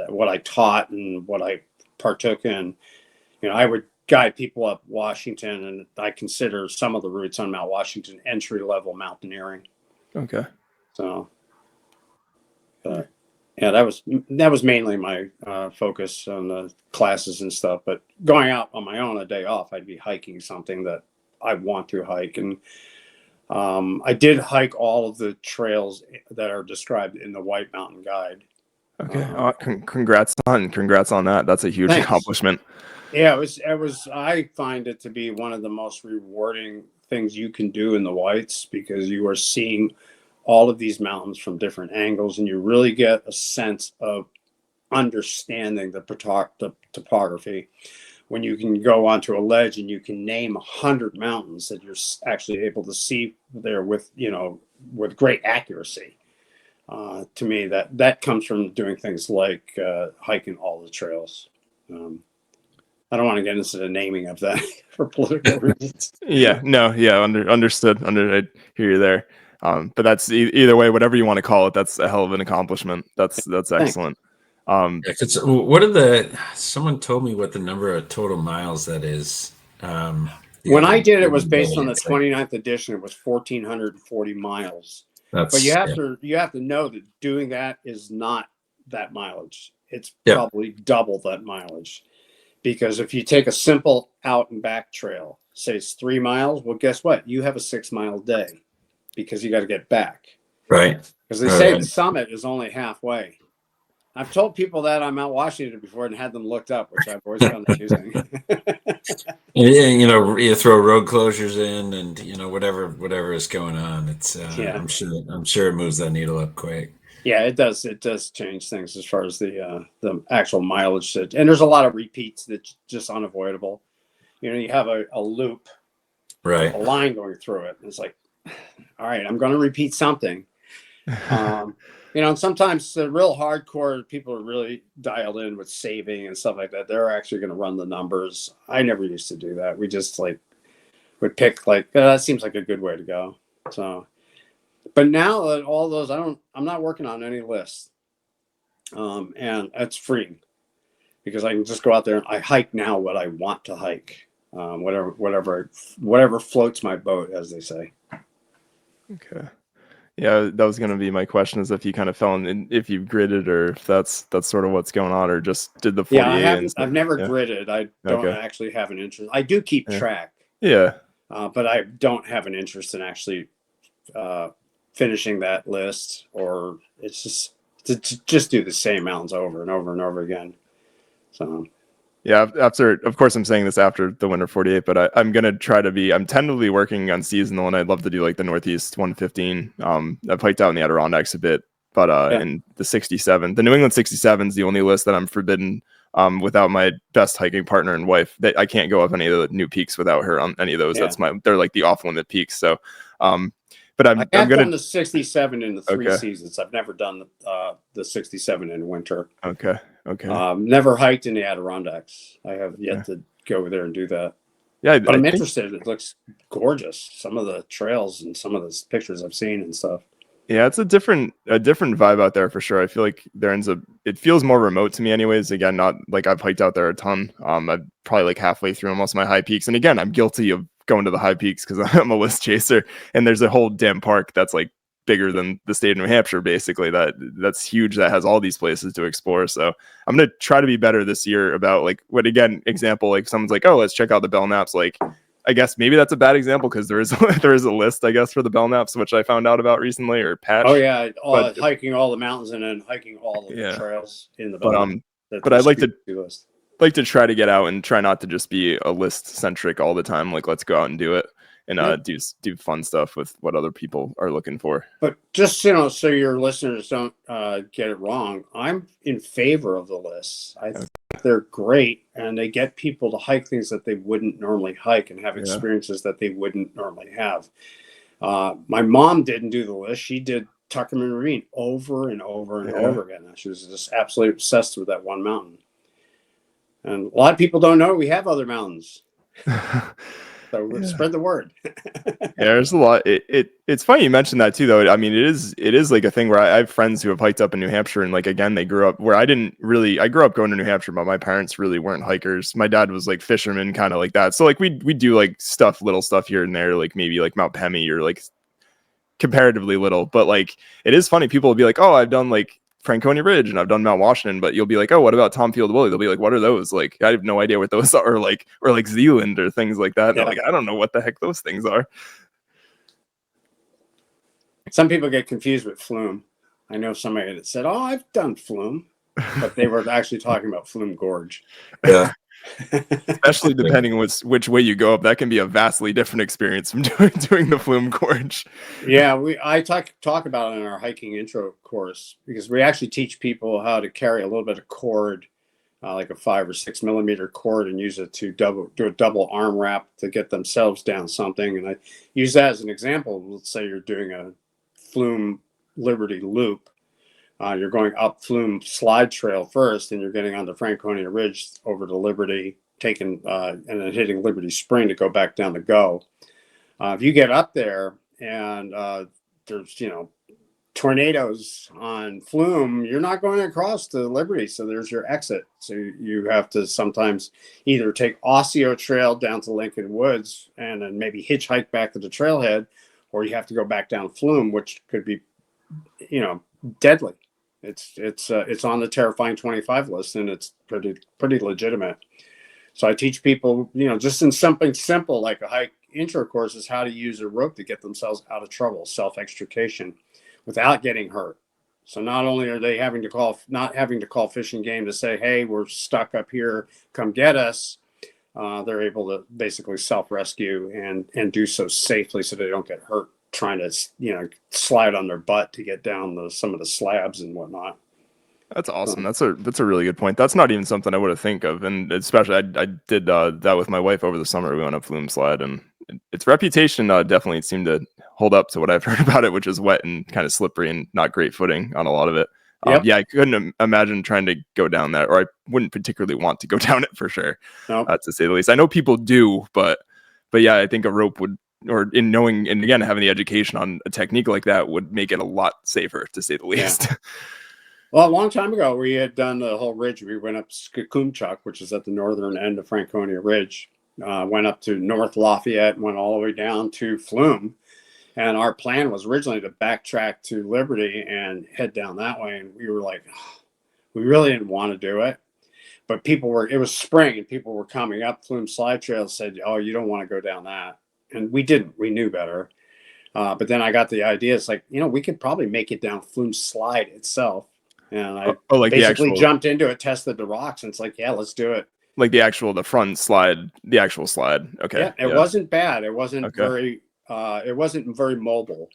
what I taught and what I partook in, I would guide people up Washington, and I consider some of the routes on Mount Washington entry-level mountaineering. Okay. So, that was mainly my focus on the classes and stuff. But going out on my own a day off, I'd be hiking something that I want to hike. And I did hike all of the trails that are described in the White Mountain Guide. Okay. Congrats on that. That's a huge accomplishment. Yeah, it was. I find it to be one of the most rewarding things you can do in the whites, because you are seeing all of these mountains from different angles, and you really get a sense of understanding the topography. When you can go onto a ledge and you can name 100 mountains that you're actually able to see there with, with great accuracy. To me, that comes from doing things like hiking all the trails. I don't want to get into the naming of that for political reasons. Yeah, no, yeah, understood. I hear you there. But that's either way, whatever you want to call it, that's a hell of an accomplishment. That's excellent. Someone told me what the number of total miles that is. When I did it, was based on the 29th edition. It was 1,440 miles. But you have to know that doing that is not that mileage. It's probably double that mileage. Because if you take a simple out and back trail, say it's 3 miles, well, guess what? You have a 6-mile day because you got to get back. Right. Because they say the summit is only halfway. I've told people that on Mount Washington before and had them looked up, which I've always found amusing. And, you throw road closures in, and whatever is going on. It's I'm sure it moves that needle up quick. Yeah, it does. It does change things as far as the actual mileage. And there's a lot of repeats that's just unavoidable. You have a loop, right? A line going through it. And it's like, all right, I'm going to repeat something. And sometimes the real hardcore people are really dialed in with saving and stuff like that. They're actually going to run the numbers. I never used to do that. We just would pick that seems like a good way to go. So. But now that all those, I'm not working on any lists. And it's free because I can just go out there and I hike now what I want to hike. Whatever floats my boat, as they say. Okay. Yeah, that was going to be my question, is if you kind of fell in, if you gridded, or if that's sort of what's going on, or just did the 48. Yeah, I've never gridded. I don't actually have an interest. I do keep track. Yeah. But I don't have an interest in actually finishing that list, or it's just to just do the same mountains over and over and over again. So yeah, of course I'm saying this after the winter 48, but I'm gonna try to be, I'm tentatively working on seasonal, and I'd love to do like the Northeast 115. I've hiked out in the Adirondacks a bit, but in the 67, the New England 67 is the only list that I'm forbidden without my best hiking partner and wife. I can't go up any of the new peaks without her on any of those. They're like the off limit peaks. So but I'm done the 67 in the 3 seasons. I've never done the 67 in winter. Okay. Never hiked in the Adirondacks. I have yet to go over there and do that. Yeah, but I'm interested. It looks gorgeous. Some of the trails and some of the pictures I've seen and stuff. Yeah, it's a different vibe out there for sure. I feel like it feels more remote to me anyways. Again, not like I've hiked out there a ton. I'm probably like halfway through almost my high peaks. And again, I'm guilty of going to the high peaks because I'm a list chaser, and there's a whole damn park that's like bigger than the state of New Hampshire, basically. That's huge, that has all these places to explore. So I'm gonna try to be better this year about example, like someone's like, oh, let's check out the Belknaps. Like, I guess maybe that's a bad example because there is a list, I guess, for the Belknaps, which I found out about recently, or patch. Oh yeah, hiking all the mountains and then hiking all of the trails in the Belknaps. But I'd like to try to get out and try not to just be a list centric all the time. Like, let's go out and do it and do fun stuff with what other people are looking for. But just so your listeners don't get it wrong, I'm in favor of the lists. I think they're great, and they get people to hike things that they wouldn't normally hike and have experiences that they wouldn't normally have. My mom didn't do the list. She did Tuckerman Ravine over and over and over again. She was just absolutely obsessed with that one mountain. And a lot of people don't know we have other mountains. So spread the word. There's a lot. It's funny you mentioned that too, though. I mean, it is like a thing where I have friends who have hiked up in New Hampshire, and like, again, they grew up where I grew up going to New Hampshire, but my parents really weren't hikers. My dad was like fisherman, kind of like that. So like we do like little stuff here and there, like maybe like Mount Pemmy, or like comparatively little. But like, it is funny. People will be like, oh, I've done like Franconia Ridge and I've done Mount Washington, but you'll be like, oh, what about Tom Field Willie? They'll be like, what are those? Like, I have no idea what those are, or like Zealand or things like that. Yeah. Like, I don't know what the heck those things are. Some people get confused with Flume. I know somebody that said, oh, I've done Flume, but they were actually talking about Flume Gorge. Yeah. Especially depending on which way you go up. That can be a vastly different experience from doing the flume gorge. Yeah, I talk about it in our hiking intro course, because we actually teach people how to carry a little bit of cord, like a 5 or 6 millimeter cord, and use it to do a double arm wrap to get themselves down something. And I use that as an example. Let's say you're doing a flume Liberty loop. You're going up Flume Slide Trail first, and you're getting onto Franconia Ridge over to Liberty, taking and then hitting Liberty Spring to go back down to Go. If you get up there and there's tornadoes on Flume, you're not going across to Liberty, so there's your exit. So you have to sometimes either take Osseo Trail down to Lincoln Woods and then maybe hitchhike back to the trailhead, or you have to go back down Flume, which could be deadly. It's on the terrifying 25 list, and it's pretty legitimate. So I teach people, just in something simple like a hike intro course, is how to use a rope to get themselves out of trouble, self-extrication, without getting hurt. So not only are they not having to call Fish and Game to say, hey, we're stuck up here, come get us. They're able to basically self-rescue and do so safely, so they don't get hurt trying to slide on their butt to get down some of the slabs and whatnot. That's awesome. That's a really good point. That's not even something I would have think of, and especially I did that with my wife over the summer. We went up Flume Slide, and its reputation definitely seemed to hold up to what I've heard about it, which is wet and kind of slippery and not great footing on a lot of it. Yep. Yeah, I couldn't imagine trying to go down that, or I wouldn't particularly want to go down it for sure, Nope. To say the least. I know people do, but yeah, I think a rope would, or in knowing, and again, having the education on a technique like that would make it a lot safer, to say the least. Yeah. Well, a long time ago, we had done the whole ridge. We went up Skakumchuck, which is at the northern end of Franconia Ridge, went up to North Lafayette, went all the way down to Flume. And our plan was originally to backtrack to Liberty and head down that way. And we were like, we really didn't want to do it. But it was spring, and people were coming up Flume Slide Trail and said, oh, you don't want to go down that. And we didn't. We knew better. But then I got the idea. It's like, we could probably make it down Flume Slide itself. And I basically jumped into it, tested the rocks, and it's like, yeah, let's do it. Like the front slide, the actual slide. Okay. Yeah, it wasn't bad. It wasn't very mobile.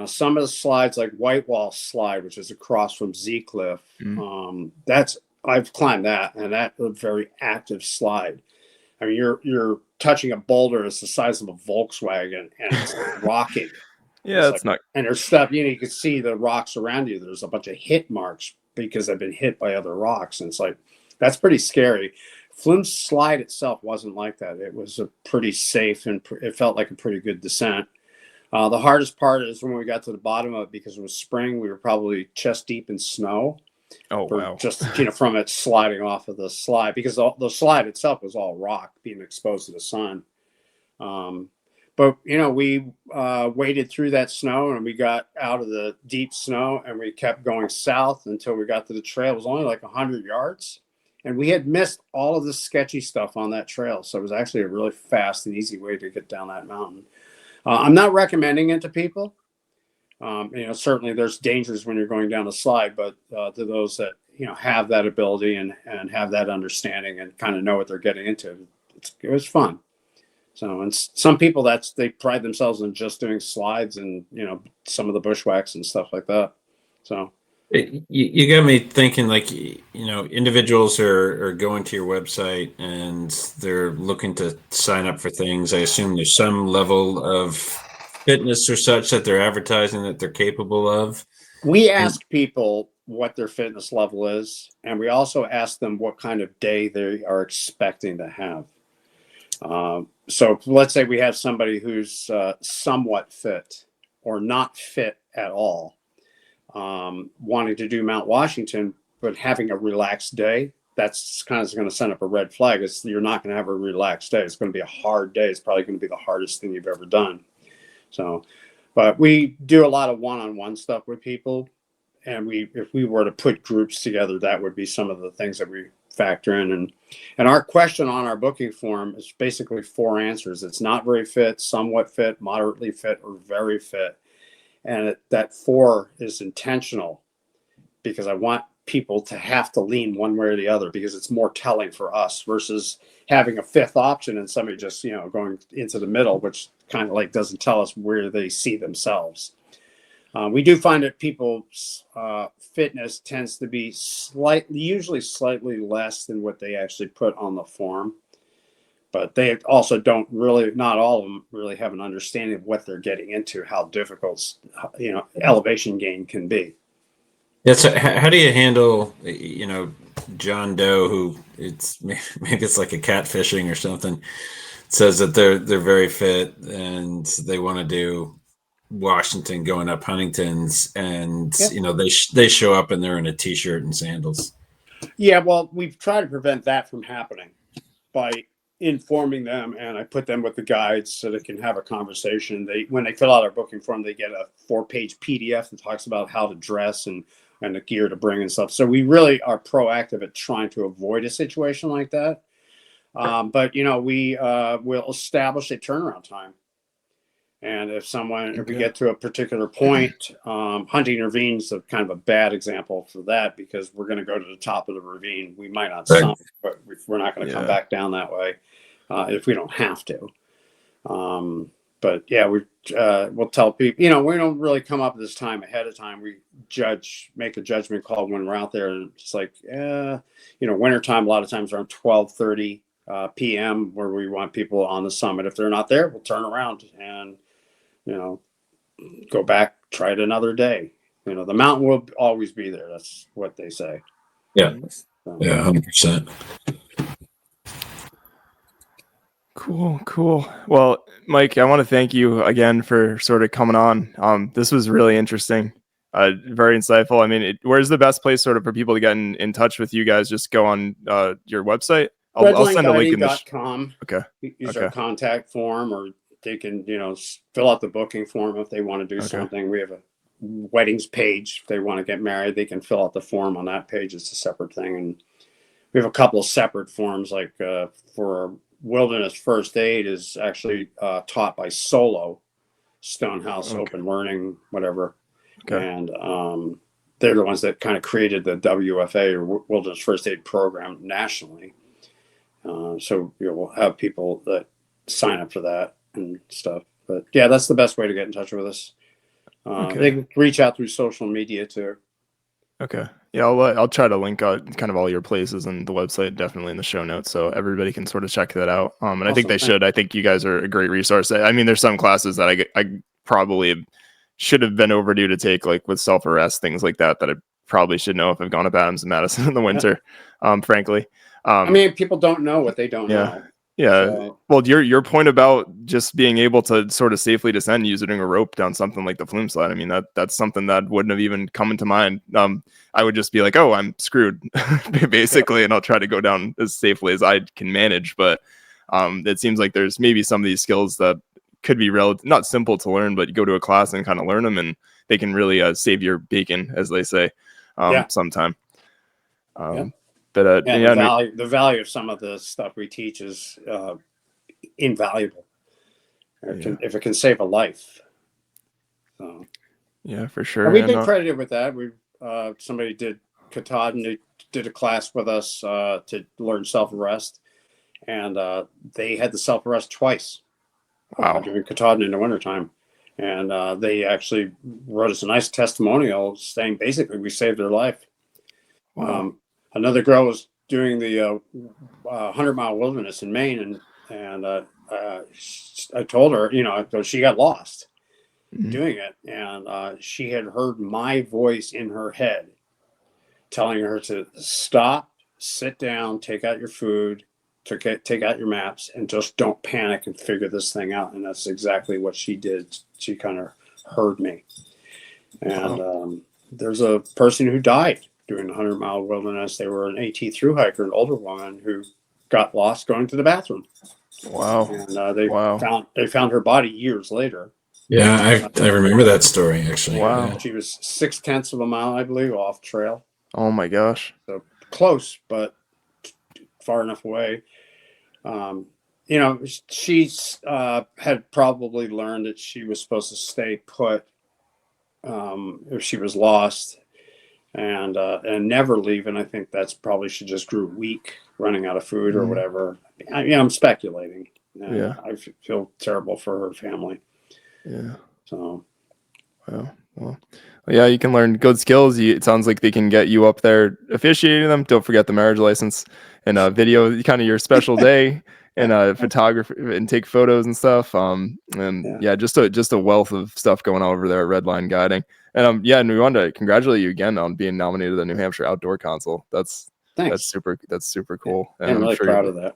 Some of the slides, like White Wall Slide, which is across from Z Cliff, I've climbed that, and that's a very active slide. I mean, you're touching a boulder that's the size of a Volkswagen, and it's rocking. Yeah, it's not. And there's stuff, you can see the rocks around you. There's a bunch of hit marks because they've been hit by other rocks. And it's like, that's pretty scary. Flume Slide itself wasn't like that. It was a pretty safe, and it felt like a pretty good descent. The hardest part is when we got to the bottom of it, because it was spring, we were probably chest deep in snow. Oh, wow. Just, from it sliding off of the slide, because the slide itself was all rock being exposed to the sun. But, we waded through that snow, and we got out of the deep snow, and we kept going south until we got to the trail. It was only like 100 yards. And we had missed all of the sketchy stuff on that trail. So it was actually a really fast and easy way to get down that mountain. I'm not recommending it to people. Certainly there's dangers when you're going down a slide, but to those that, have that ability and have that understanding and kind of know what they're getting into, it was fun. So, and some people they pride themselves in just doing slides and, some of the bushwhacks and stuff like that. So you got me thinking, like, individuals are going to your website and they're looking to sign up for things. I assume there's some level of fitness or such that they're advertising that they're capable of. We ask people what their fitness level is, and we also ask them what kind of day they are expecting to have. So let's say we have somebody who's somewhat fit or not fit at all, wanting to do Mount Washington, but having a relaxed day. That's kind of going to send up a red flag. You're not going to have a relaxed day. It's going to be a hard day. It's probably going to be the hardest thing you've ever done. So, but we do a lot of one-on-one stuff with people. And if we were to put groups together, that would be some of the things that we factor in. And our question on our booking form is basically 4 answers. It's not very fit, somewhat fit, moderately fit, or very fit. And that 4 is intentional, because I want people to have to lean one way or the other, because it's more telling for us versus having a fifth option and somebody just, going into the middle, which kind of like doesn't tell us where they see themselves. We do find that people's fitness tends to be usually slightly less than what they actually put on the form. But they also don't really, not all of them really have an understanding of what they're getting into, how difficult, elevation gain can be. Yeah. So how do you handle, John Doe, who maybe it's like a catfishing or something, says that they're very fit and they want to do Washington going up Huntington's, and they show up and they're in a t-shirt and sandals. Yeah, well, we've tried to prevent that from happening by informing them, and I put them with the guides so they can have a conversation. When they fill out our booking form, they get a 4-page PDF that talks about how to dress and the gear to bring and stuff. So we really are proactive at trying to avoid a situation like that. But we will establish a turnaround time. And if we get to a particular point, Hunting Ravine's kind of a bad example for that, because we're going to go to the top of the ravine. We might not stop, but we're not going to come back down that way if we don't have to. But yeah, we'll tell people, we don't really come up with this time ahead of time. We make a judgment call when we're out there. And it's like, wintertime, a lot of times around 12:30 p.m. where we want people on the summit. If they're not there, we'll turn around and go back, try it another day. The mountain will always be there. That's what they say. Yeah. Yeah, 100%. Cool. Well, Mike, I want to thank you again for sort of coming on. This was really interesting, very insightful. I mean, where's the best place sort of for people to get in touch with you guys? Just go on your website. I'll send a link in the Okay. Use our contact form, or they can, fill out the booking form if they want to do something. We have a weddings page. If they want to get married, they can fill out the form on that page. It's a separate thing. And we have a couple of separate forms, like for wilderness first aid is actually taught by Solo, Stonehouse Open Learning, whatever. And they're the ones that kind of created the WFA, or Wilderness First Aid Program, nationally. So we'll have people that sign up for that and stuff. But yeah, that's the best way to get in touch with us. They can reach out through social media too. Okay. Yeah, I'll try to link out kind of all your places and the website definitely in the show notes, so everybody can sort of check that out. And awesome. I think they should. I think you guys are a great resource. I mean, there's some classes that I probably should have been overdue to take, like with self-arrest, things like that I probably should know if I've gone up Adams and Madison in the winter, frankly. I mean, people don't know what they don't know. Yeah. So, well, your point about just being able to sort of safely descend using a rope down something like the flume slide, I mean, that's something that wouldn't have even come into mind. I would just be like, oh, I'm screwed, basically, and I'll try to go down as safely as I can manage. But it seems like there's maybe some of these skills that could be not simple to learn, but you go to a class and kind of learn them, and they can really save your bacon, as they say, sometime. But the value of some of the stuff we teach is invaluable. If it can save a life. So. Yeah, for sure. We've been credited with that. Somebody did Katahdin, they did a class with us to learn self-arrest, and they had the self-arrest twice. Wow. During Katahdin in the wintertime. And they actually wrote us a nice testimonial saying basically we saved their life. Wow. Another girl was doing the 100-mile wilderness in Maine, and I told her, she got lost doing it, and she had heard my voice in her head telling her to stop, sit down, take out your food, take out your maps, and just don't panic and figure this thing out. And that's exactly what she did. She kind of heard me. And there's a person who died doing the 100-mile wilderness. They were an AT thru hiker, an older woman who got lost going to the bathroom. Wow. And they found her body years later. Yeah, I remember that story, actually. Wow. Yeah. She was 0.6 of a mile, I believe, off trail. Oh my gosh. So close, but far enough away. She's had probably learned that she was supposed to stay put if she was lost. and never leaving. I think that's probably she just grew weak, running out of food or whatever. I'm speculating. Yeah. I feel terrible for her family. Yeah. So. Well, yeah, you can learn good skills. It sounds like they can get you up there officiating them. Don't forget the marriage license and video, kind of your special day, and photography and take photos and stuff. Just a wealth of stuff going on over there at Redline Guiding. And and we wanted to congratulate you again on being nominated to the New Hampshire Outdoor Council. That's super cool. And I'm really proud of that.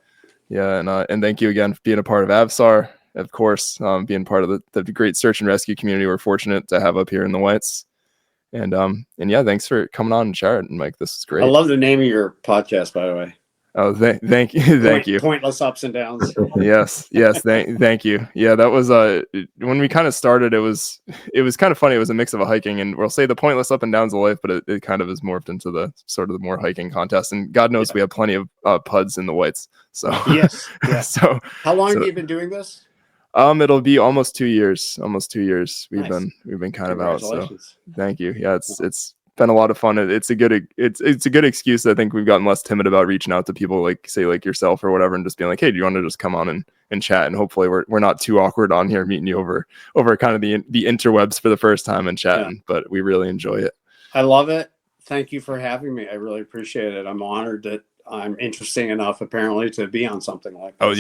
Yeah, and thank you again for being a part of AVSAR. Of course, being part of the great search and rescue community we're fortunate to have up here in the Whites. And yeah, thanks for coming on and sharing, Mike. This is great. I love the name of your podcast, by the way. Oh, thank you, thank you. Pointless ups and downs. Yes, thank you. Yeah, that was when we kind of started. It was kind of funny. It was a mix of a hiking and we'll say the pointless up and downs of life, but it kind of is morphed into the sort of the more hiking contest. And God knows we have plenty of PUDs in the Whites. So yes. So how long have you been doing this? It'll be almost 2 years. We've Nice. been kind of out. So thank you. Yeah, it's been a lot of fun. It's a good excuse. I think we've gotten less timid about reaching out to people like yourself or whatever, and just being like, hey, do you want to just come on and chat? And hopefully we're not too awkward on here meeting you over kind of the interwebs for the first time and chatting. But we really enjoy it. I love it. Thank you for having me. I really appreciate it. I'm honored that I'm interesting enough apparently to be on something like this. Oh,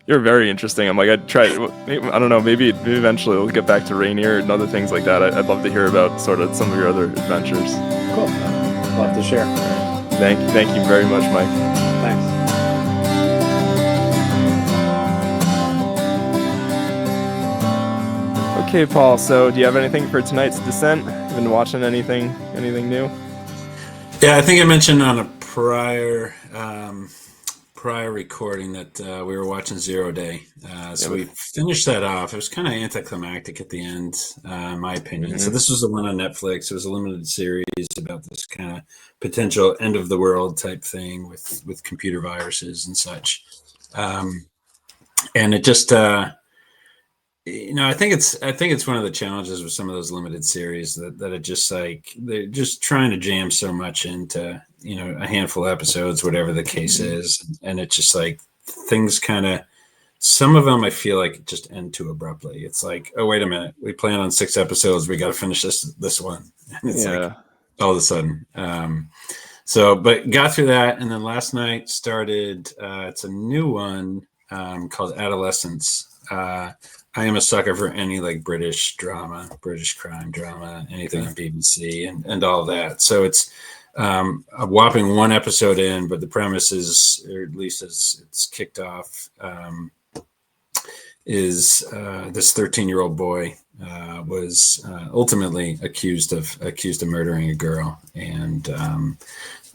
you're very interesting. I'm like, I don't know, maybe eventually we'll get back to Rainier and other things like that. I'd love to hear about sort of some of your other adventures. Cool. Love to share. Thank you very much, Mike. Thanks. Okay, Paul, so do you have anything for tonight's descent? You been watching anything new? Yeah, I think I mentioned on a prior recording that we were watching Zero Day. So we finished that off. It was kind of anticlimactic at the end, in my opinion. So this was the one on Netflix. It was a limited series about this kind of potential end of the world type thing with computer viruses and such. And it just, I think it's one of the challenges with some of those limited series that it just like they're just trying to jam so much into a handful of episodes, whatever the case is, and it's just like things kind of some of them I feel like just end too abruptly. It's like, oh wait a minute, we plan on 6 episodes, we got to finish this one, and it's like all of a sudden. But got through that, and then last night started. It's a new one called Adolescence. I am a sucker for any like British drama, British crime drama, anything on BBC and all of that. So it's a whopping 1 episode in, but the premise is, or at least as it's kicked off, is this 13-year-old boy was ultimately accused of murdering a girl, and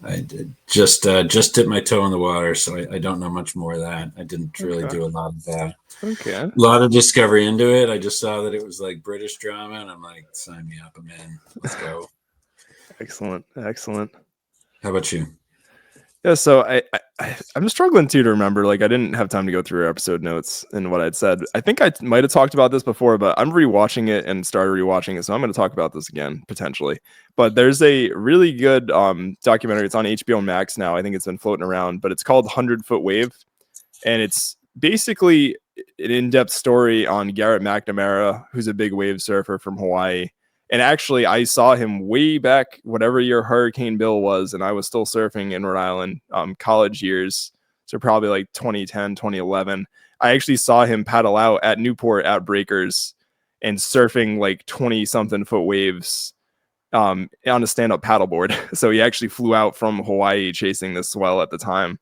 I just dipped my toe in the water, so I don't know much more of that. I didn't really do a lot of that. Okay. A lot of discovery into it. I just saw that it was like British drama, and I'm like, sign me up, I'm in. Let's go. Excellent. How about you? Yeah, so I'm struggling to remember. Like, I didn't have time to go through our episode notes and what I'd said. I think I might have talked about this before, but I'm rewatching it and started rewatching it, so I'm going to talk about this again potentially. But there's a really good documentary. It's on HBO Max now. I think it's been floating around, but it's called 100-Foot Wave, and it's basically an in-depth story on Garrett McNamara, who's a big wave surfer from Hawaii. And actually, I saw him way back, whatever year Hurricane Bill was, and I was still surfing in Rhode Island, college years. So probably like 2010, 2011. I actually saw him paddle out at Newport at Breakers and surfing like 20-something foot waves on a stand-up paddleboard. So he actually flew out from Hawaii chasing this swell at the time.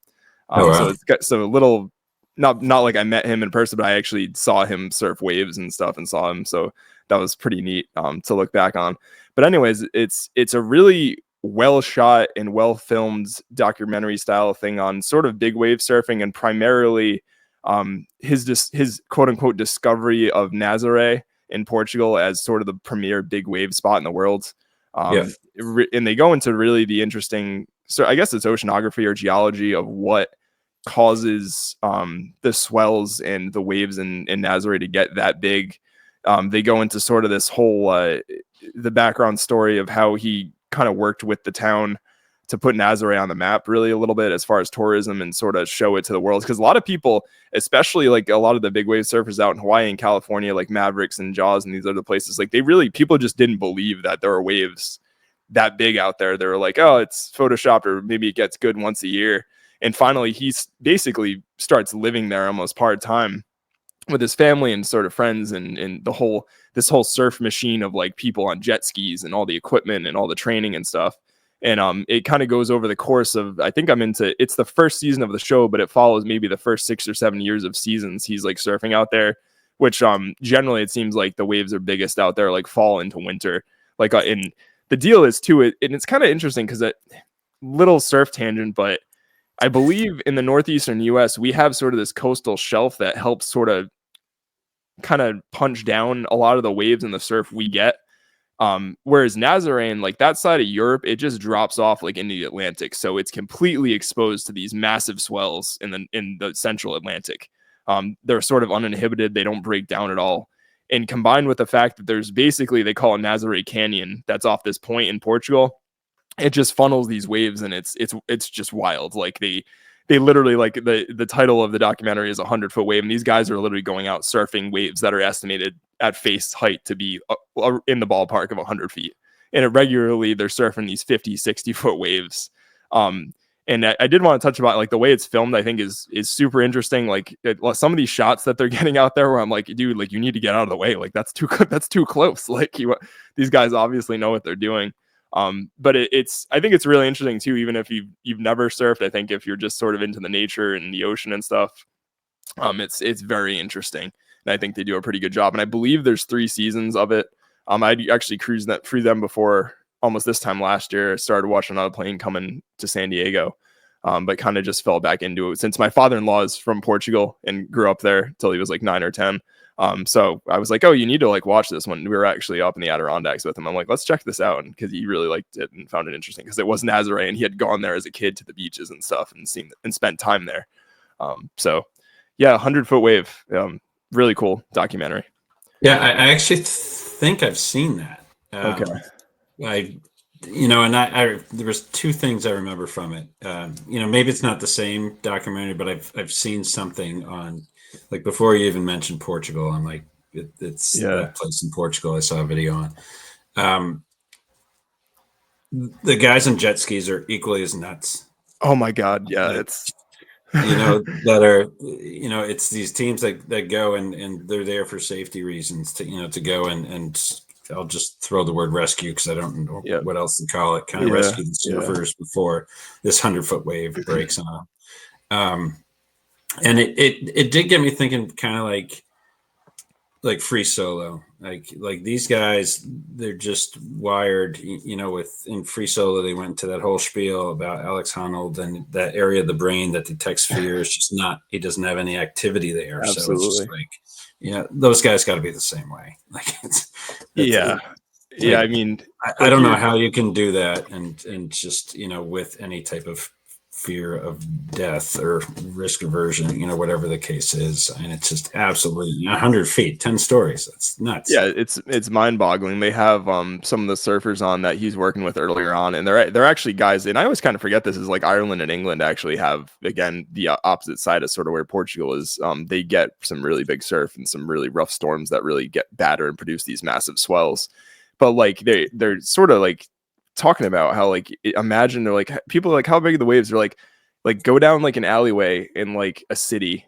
So a little, not like I met him in person, but I actually saw him surf waves and stuff and saw him. So that was pretty neat to look back on. But anyways, it's a really well shot and well filmed documentary style thing on sort of big wave surfing, and primarily his quote unquote discovery of Nazaré in Portugal as sort of the premier big wave spot in the world. And they go into really the interesting, so I guess it's oceanography or geology of what causes the swells and the waves in Nazaré to get that big. They go into sort of this whole the background story of how he kind of worked with the town to put Nazare on the map really a little bit as far as tourism and sort of show it to the world. Because a lot of people, especially like a lot of the big wave surfers out in Hawaii and California, like Mavericks and Jaws and these other places, like people just didn't believe that there were waves that big out there. They were like, oh, it's photoshopped, or maybe it gets good once a year. And finally, he basically starts living there almost part-time with his family and sort of friends, and this whole surf machine of like people on jet skis and all the equipment and all the training and stuff. And it kind of goes over the course of, I think it's the first season of the show, but it follows maybe the first 6 or 7 years of seasons he's like surfing out there, which generally it seems like the waves are biggest out there like fall into winter. Like and the deal is too, and it's kind of interesting because little surf tangent, but I believe in the northeastern US, we have sort of this coastal shelf that helps sort of kind of punch down a lot of the waves in the surf we get. Whereas Nazarene, like that side of Europe, it just drops off like into the Atlantic. So it's completely exposed to these massive swells in the central Atlantic. They're sort of uninhibited. They don't break down at all. And combined with the fact that there's basically, they call it Nazaré Canyon, that's off this point in Portugal, it just funnels these waves, and it's just wild. Like they literally, like the title of the documentary is 100-foot wave, and these guys are literally going out surfing waves that are estimated at face height to be in the ballpark of 100 feet. And regularly they're surfing these 50, 60-foot waves. And I did want to touch about like the way it's filmed, I think is super interesting. Like some of these shots that they're getting out there where I'm like, dude, like you need to get out of the way. Like that's too close. Like these guys obviously know what they're doing. But I think it's really interesting too, even if you've never surfed. I think if you're just sort of into the nature and the ocean and stuff, it's very interesting. And I think they do a pretty good job. And I believe there's 3 seasons of it. I actually cruised through them before, almost this time last year. I started watching on a plane coming to San Diego, but kind of just fell back into it since my father-in-law is from Portugal and grew up there till he was like 9 or 10. So I was like, oh, you need to like watch this one. We were actually up in the Adirondacks with him. I'm like, let's check this out. And because he really liked it and found it interesting because it was Nazaré and he had gone there as a kid to the beaches and stuff and seen and spent time there. So yeah, 100-foot wave. Really cool documentary. Yeah, I actually think I've seen that. Okay. There was 2 things I remember from it. Maybe it's not the same documentary, but I've seen something on, like before you even mentioned Portugal. I'm like, it's that place in Portugal I saw a video on. The guys on jet skis are equally as nuts. Oh my God. Yeah. It's that are, it's these teams that go and they're there for safety reasons to go and I'll just throw the word rescue because I don't know what else to call it. Kind of rescue the surfers before this 100-foot wave breaks on. And it did get me thinking, kind of like free solo, like these guys, they're just wired, in free solo. They went to that whole spiel about Alex Honnold and that area of the brain that detects fear is just not, he doesn't have any activity there. Absolutely. So it's just like, those guys got to be the same way. Like I mean, I don't know how you can do that and just, with any type of fear of death or risk aversion, whatever the case is. And it's just absolutely 100 feet, 10 stories. That's nuts. Yeah, it's mind boggling. They have some of the surfers on that he's working with earlier on, and they're actually guys, and I always kind of forget this, is like Ireland and England actually have, again, the opposite side of sort of where Portugal is. They get some really big surf and some really rough storms that really get badder and produce these massive swells. But like they're sort of like talking about how, like, imagine, they're like, people are like, how big are the waves? They're like go down like an alleyway in like a city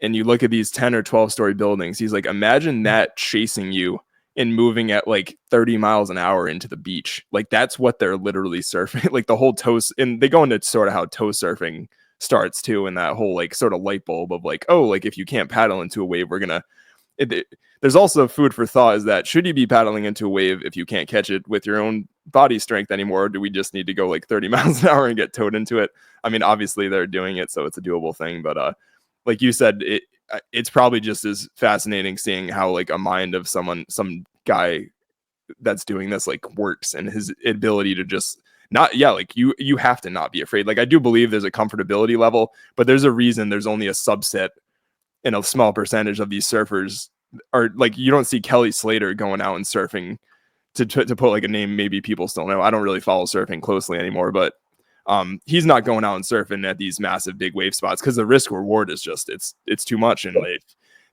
and you look at these 10 or 12 story buildings. He's like, imagine that chasing you and moving at like 30 miles an hour into the beach. Like that's what they're literally surfing. Like the whole and they go into sort of how tow surfing starts too, and that whole like sort of light bulb of like, oh, like if you can't paddle into a wave, we're gonna there's also food for thought, is that should you be paddling into a wave if you can't catch it with your own body strength anymore? Or do we just need to go like 30 miles an hour and get towed into it? I mean, obviously they're doing it, so it's a doable thing. But like you said, it's probably just as fascinating seeing how like a mind of some guy that's doing this like works, and his ability to just not, like you have to not be afraid. Like I do believe there's a comfortability level, but there's a reason there's only a subset in a small percentage of these surfers are like, you don't see Kelly Slater going out and surfing to put like a name maybe people still know. I don't really follow surfing closely anymore, but he's not going out and surfing at these massive big wave spots because the risk reward is just it's too much. And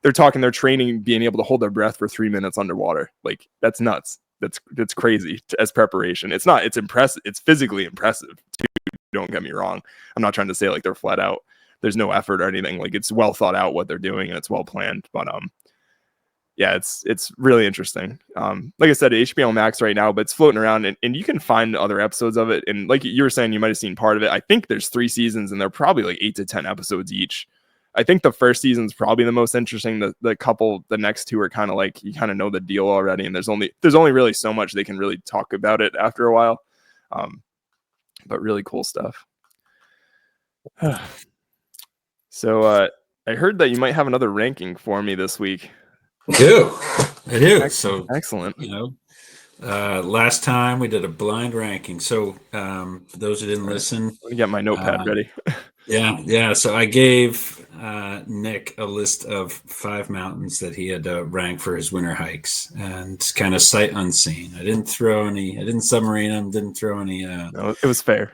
they're talking their training being able to hold their breath for 3 minutes underwater. Like that's nuts. That's crazy as preparation. It's impressive. It's physically impressive too. Don't get me wrong. I'm not trying to say like they're flat out. There's no effort or anything. Like it's well thought out what they're doing and it's well planned. But yeah, it's really interesting. Like I said, HBO Max right now, but it's floating around and you can find other episodes of it. And like you were saying, you might have seen part of it. I think there's 3 seasons and they're probably like 8 to 10 episodes each. I think the first season's probably the most interesting. The next 2 are kind of like, you kind of know the deal already. And there's only really so much they can really talk about it after a while. But really cool stuff. So I heard that you might have another ranking for me this week. I do. Excellent. So excellent. Last time we did a blind ranking. So for those who didn't listen, let me get my notepad ready. Yeah. So I gave Nick a list of 5 mountains that he had to rank for his winter hikes, and kind of sight unseen. I didn't submarine them. Didn't throw any. No, it was fair.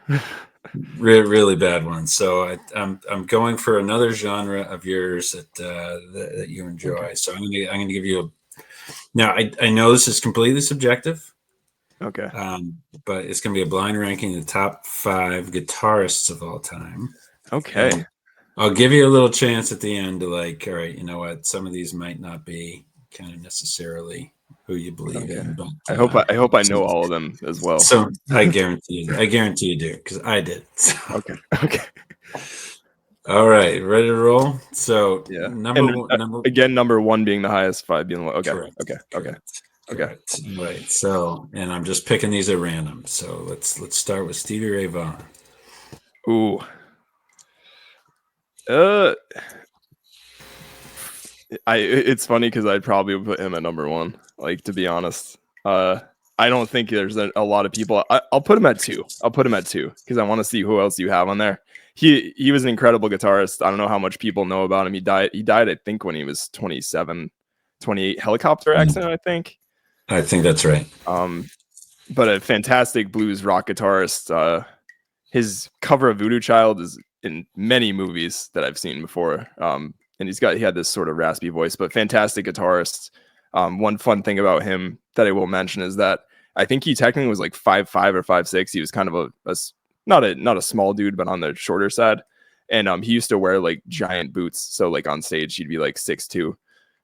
Really bad ones. So I'm going for another genre of yours that you enjoy. Okay. So I'm gonna give you now. I know this is completely subjective. Okay. But it's gonna be a blind ranking of the top 5 guitarists of all time. Okay. And I'll give you a little chance at the end to like, all right, you know what? Some of these might not be kind of necessarily who you believe in. But I hope I know all of them as well. So I guarantee you do, because I did. So. Okay. All right, ready to roll? So yeah, number 1 being the highest, 5 being the low. Okay. Correct. Okay. Correct. Right. So, and I'm just picking these at random. So let's start with Stevie Ray Vaughan. Ooh. It's funny because I'd probably put him at number 1. Like, to be honest, I don't think there's a lot of people. I'll put him at 2. Because I want to see who else you have on there. He was an incredible guitarist. I don't know how much people know about him. He died, I think, when he was 27, 28. Helicopter accident, I think. I think that's right. But a fantastic blues rock guitarist. His cover of Voodoo Child is in many movies that I've seen before. And he had this sort of raspy voice, but fantastic guitarist. One fun thing about him that I will mention is that I think he technically was like 5'5" or 5'6". He was kind of not a small dude, but on the shorter side. And he used to wear like giant boots. So like on stage, he'd be like 6'2"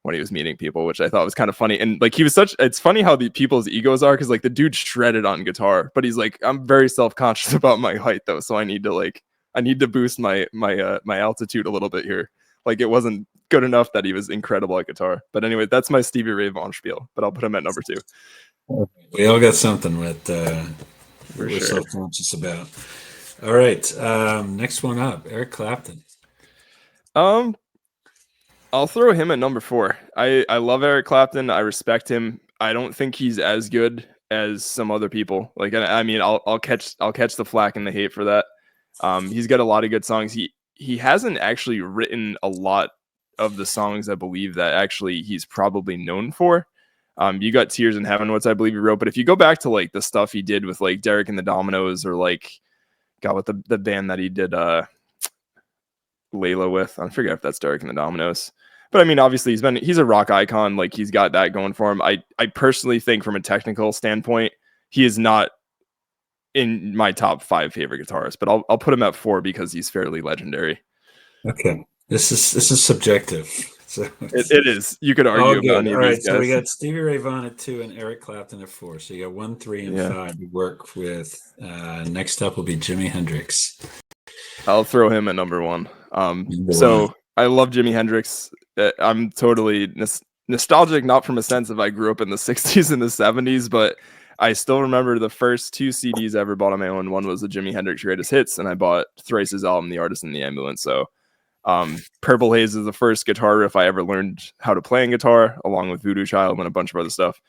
when he was meeting people, which I thought was kind of funny. And like it's funny how the people's egos are, because like the dude shredded on guitar, but he's like, I'm very self-conscious about my height though, so I need to boost my altitude a little bit here. Like it wasn't good enough that he was incredible at guitar. But anyway, that's my Stevie Ray Vaughan spiel, but I'll put him at number 2. We all got something with we're sure. Self-conscious about. All right, next one up, Eric Clapton. I'll throw him at number 4. I love Eric Clapton. I respect him. I don't think he's as good as some other people. Like, I mean, I'll catch the flack and the hate for that. He's got a lot of good songs. He hasn't actually written a lot of the songs I believe that actually he's probably known for. You got Tears in Heaven, which I believe he wrote. But if you go back to like the stuff he did with like Derek and the Dominoes, or like with the band that he did Layla with, I forget if that's Derek and the Dominoes. But I mean, obviously he's a rock icon. Like he's got that going for him. I personally think from a technical standpoint, he is not in my top 5 favorite guitarists, but I'll put him at 4 because he's fairly legendary. Okay. This is subjective. So it is. You could argue about any of these guys. So we got Stevie Ray Vaughan at 2 and Eric Clapton at 4. So you got 1, 3, and 5 to work with. Next up will be Jimi Hendrix. I'll throw him at number 1. So I love Jimi Hendrix. I'm totally nostalgic, not from a sense of I grew up in the 60s and the 70s, but I still remember the first 2 CDs I ever bought on my own. One was the Jimi Hendrix Greatest Hits, and I bought Thrice's album, The Artist in the Ambulance. So Purple Haze is the first guitar riff I ever learned how to play in guitar, along with Voodoo Child and a bunch of other stuff.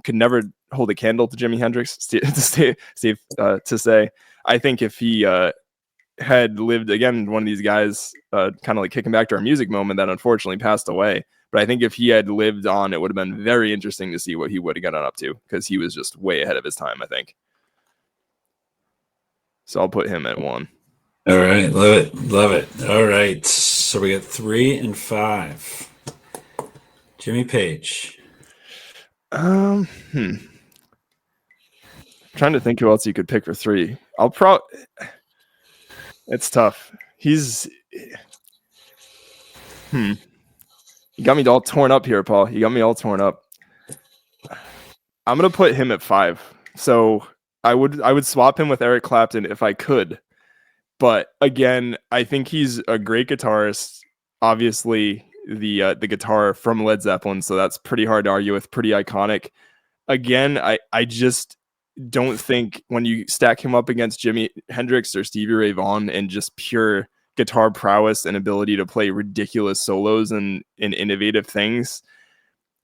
Could never hold a candle to Jimi Hendrix, to say. I think if he had lived, again, one of these guys, kind of like kicking back to our music moment that unfortunately passed away, But I think if he had lived on, it would have been very interesting to see what he would have gotten up to, because he was just way ahead of his time, I think. So I'll put him at 1. All right, love it. All right, so we got 3 and 5. Jimmy Page. Trying to think who else you could pick for 3. It's tough. You got me all torn up here, Paul. You got me all torn up. I'm gonna put him at 5. So I would swap him with Eric Clapton if I could. But again, I think he's a great guitarist. Obviously, the guitar from Led Zeppelin, so that's pretty hard to argue with. Pretty iconic. Again, I just don't think when you stack him up against Jimi Hendrix or Stevie Ray Vaughan and just pure guitar prowess and ability to play ridiculous solos and innovative things,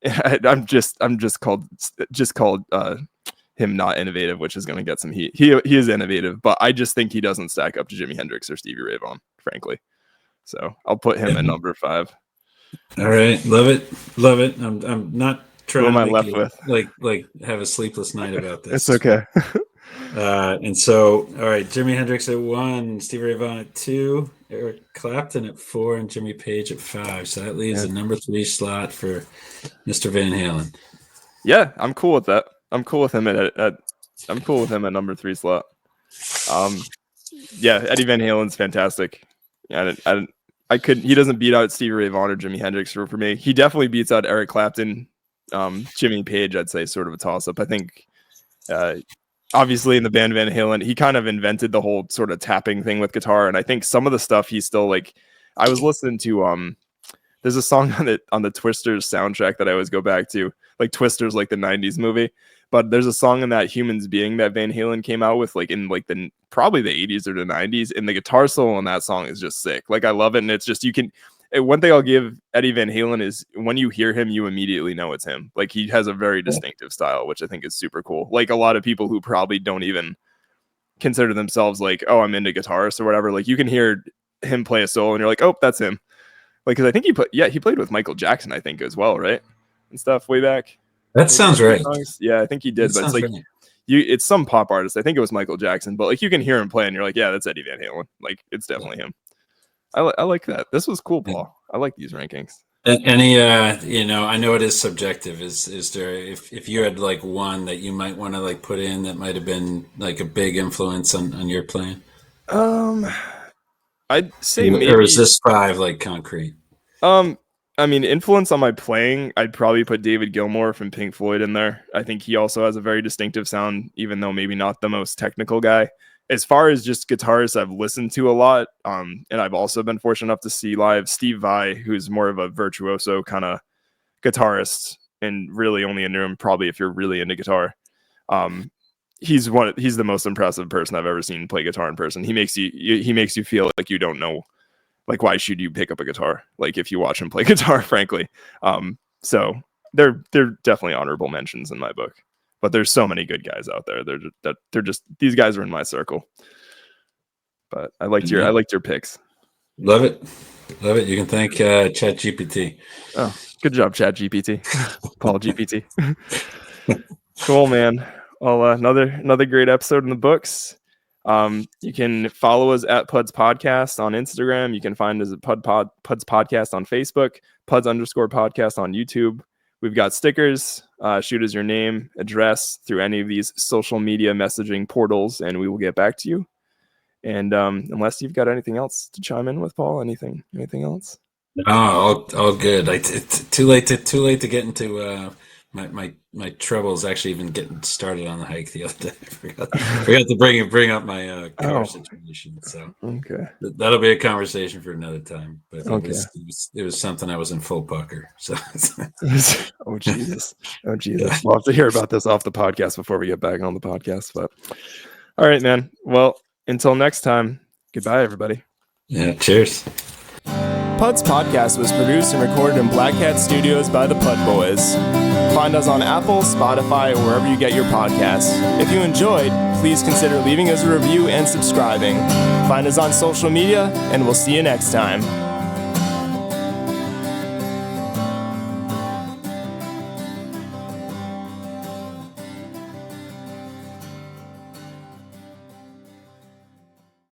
I'm just called him not innovative, which is going to get some heat. He is innovative, but I just think he doesn't stack up to Jimi Hendrix or Stevie Ray Vaughan, frankly. So I'll put him at number 5. All right, love it. I'm not trying Who am I to left with? Like have a sleepless night about this. It's okay. And so, all right, Jimi Hendrix at 1, Stevie Ray Vaughan at 2, Eric Clapton at 4, and Jimmy Page at 5. So that leaves the number 3 slot for Mr. Van Halen. Yeah, I'm cool with that. I'm cool with him at number 3 slot. Yeah, Eddie Van Halen's fantastic. He doesn't beat out Stevie Ray Vaughan or Jimi Hendrix for me. He definitely beats out Eric Clapton. Jimmy Page, I'd say, sort of a toss-up. I think obviously in the band Van Halen, he kind of invented the whole sort of tapping thing with guitar, and I think some of the stuff he's still like. I was listening to there's a song on the Twisters soundtrack that I always go back to, like Twisters, like the 90s movie, but there's a song in that Humans Being that Van Halen came out with like in like probably the 80s or the 90s, and the guitar solo on that song is just sick. Like I love it, and it's just one thing I'll give Eddie Van Halen is when you hear him, you immediately know it's him. Like he has a very distinctive style, which I think is super cool. Like a lot of people who probably don't even consider themselves like, oh, I'm into guitarists or whatever. Like you can hear him play a solo and you're like, oh, that's him. Like, cause I think he played with Michael Jackson, I think as well. Right. And stuff way back. That sounds right. Songs. Yeah, I think he did, but it's like, right. It's some pop artist. I think it was Michael Jackson, but like you can hear him play and you're like, yeah, that's Eddie Van Halen. Like it's definitely him. I like that. This was cool, Paul. I like these rankings. Any I know it is subjective. Is there if you had like one that you might want to like put in that might have been like a big influence on your playing? I'd say maybe. Or is this 5 like concrete? I mean, influence on my playing, I'd probably put David Gilmour from Pink Floyd in there. I think he also has a very distinctive sound, even though maybe not the most technical guy. As far as just guitarists I've listened to a lot, and I've also been fortunate enough to see live, Steve Vai, who's more of a virtuoso kind of guitarist, and really only in room probably if you're really into guitar. He's the most impressive person I've ever seen play guitar in person. He makes you feel like you don't know, like why should you pick up a guitar? Like if you watch him play guitar, frankly. So they're definitely honorable mentions in my book. But there's so many good guys out there. They're just these guys are in my circle. But I liked your picks. Love it. You can thank ChatGPT. Oh, good job, ChatGPT. Paul GPT. Cool, man. Well, another great episode in the books. You can follow us at Puds Podcast on Instagram. You can find us at Puds Podcast on Facebook, Puds_podcast on YouTube. We've got stickers. Shoot us your name, address through any of these social media messaging portals, and we will get back to you. And unless you've got anything else to chime in with, Paul, anything else? Oh, all good. It's too late to get into my troubles. Actually, even getting started on the hike the other day. I forgot to bring up my car situation. So okay, that'll be a conversation for another time. But okay. It was something I was in full pucker. So oh Jesus. Yeah. We'll have to hear about this off the podcast before we get back on the podcast. But all right, man. Well, until next time. Goodbye, everybody. Yeah. Cheers. Puds Podcast was produced and recorded in Black Hat Studios by the Pud Boys. Find us on Apple, Spotify, or wherever you get your podcasts. If you enjoyed, please consider leaving us a review and subscribing. Find us on social media, and we'll see you next time.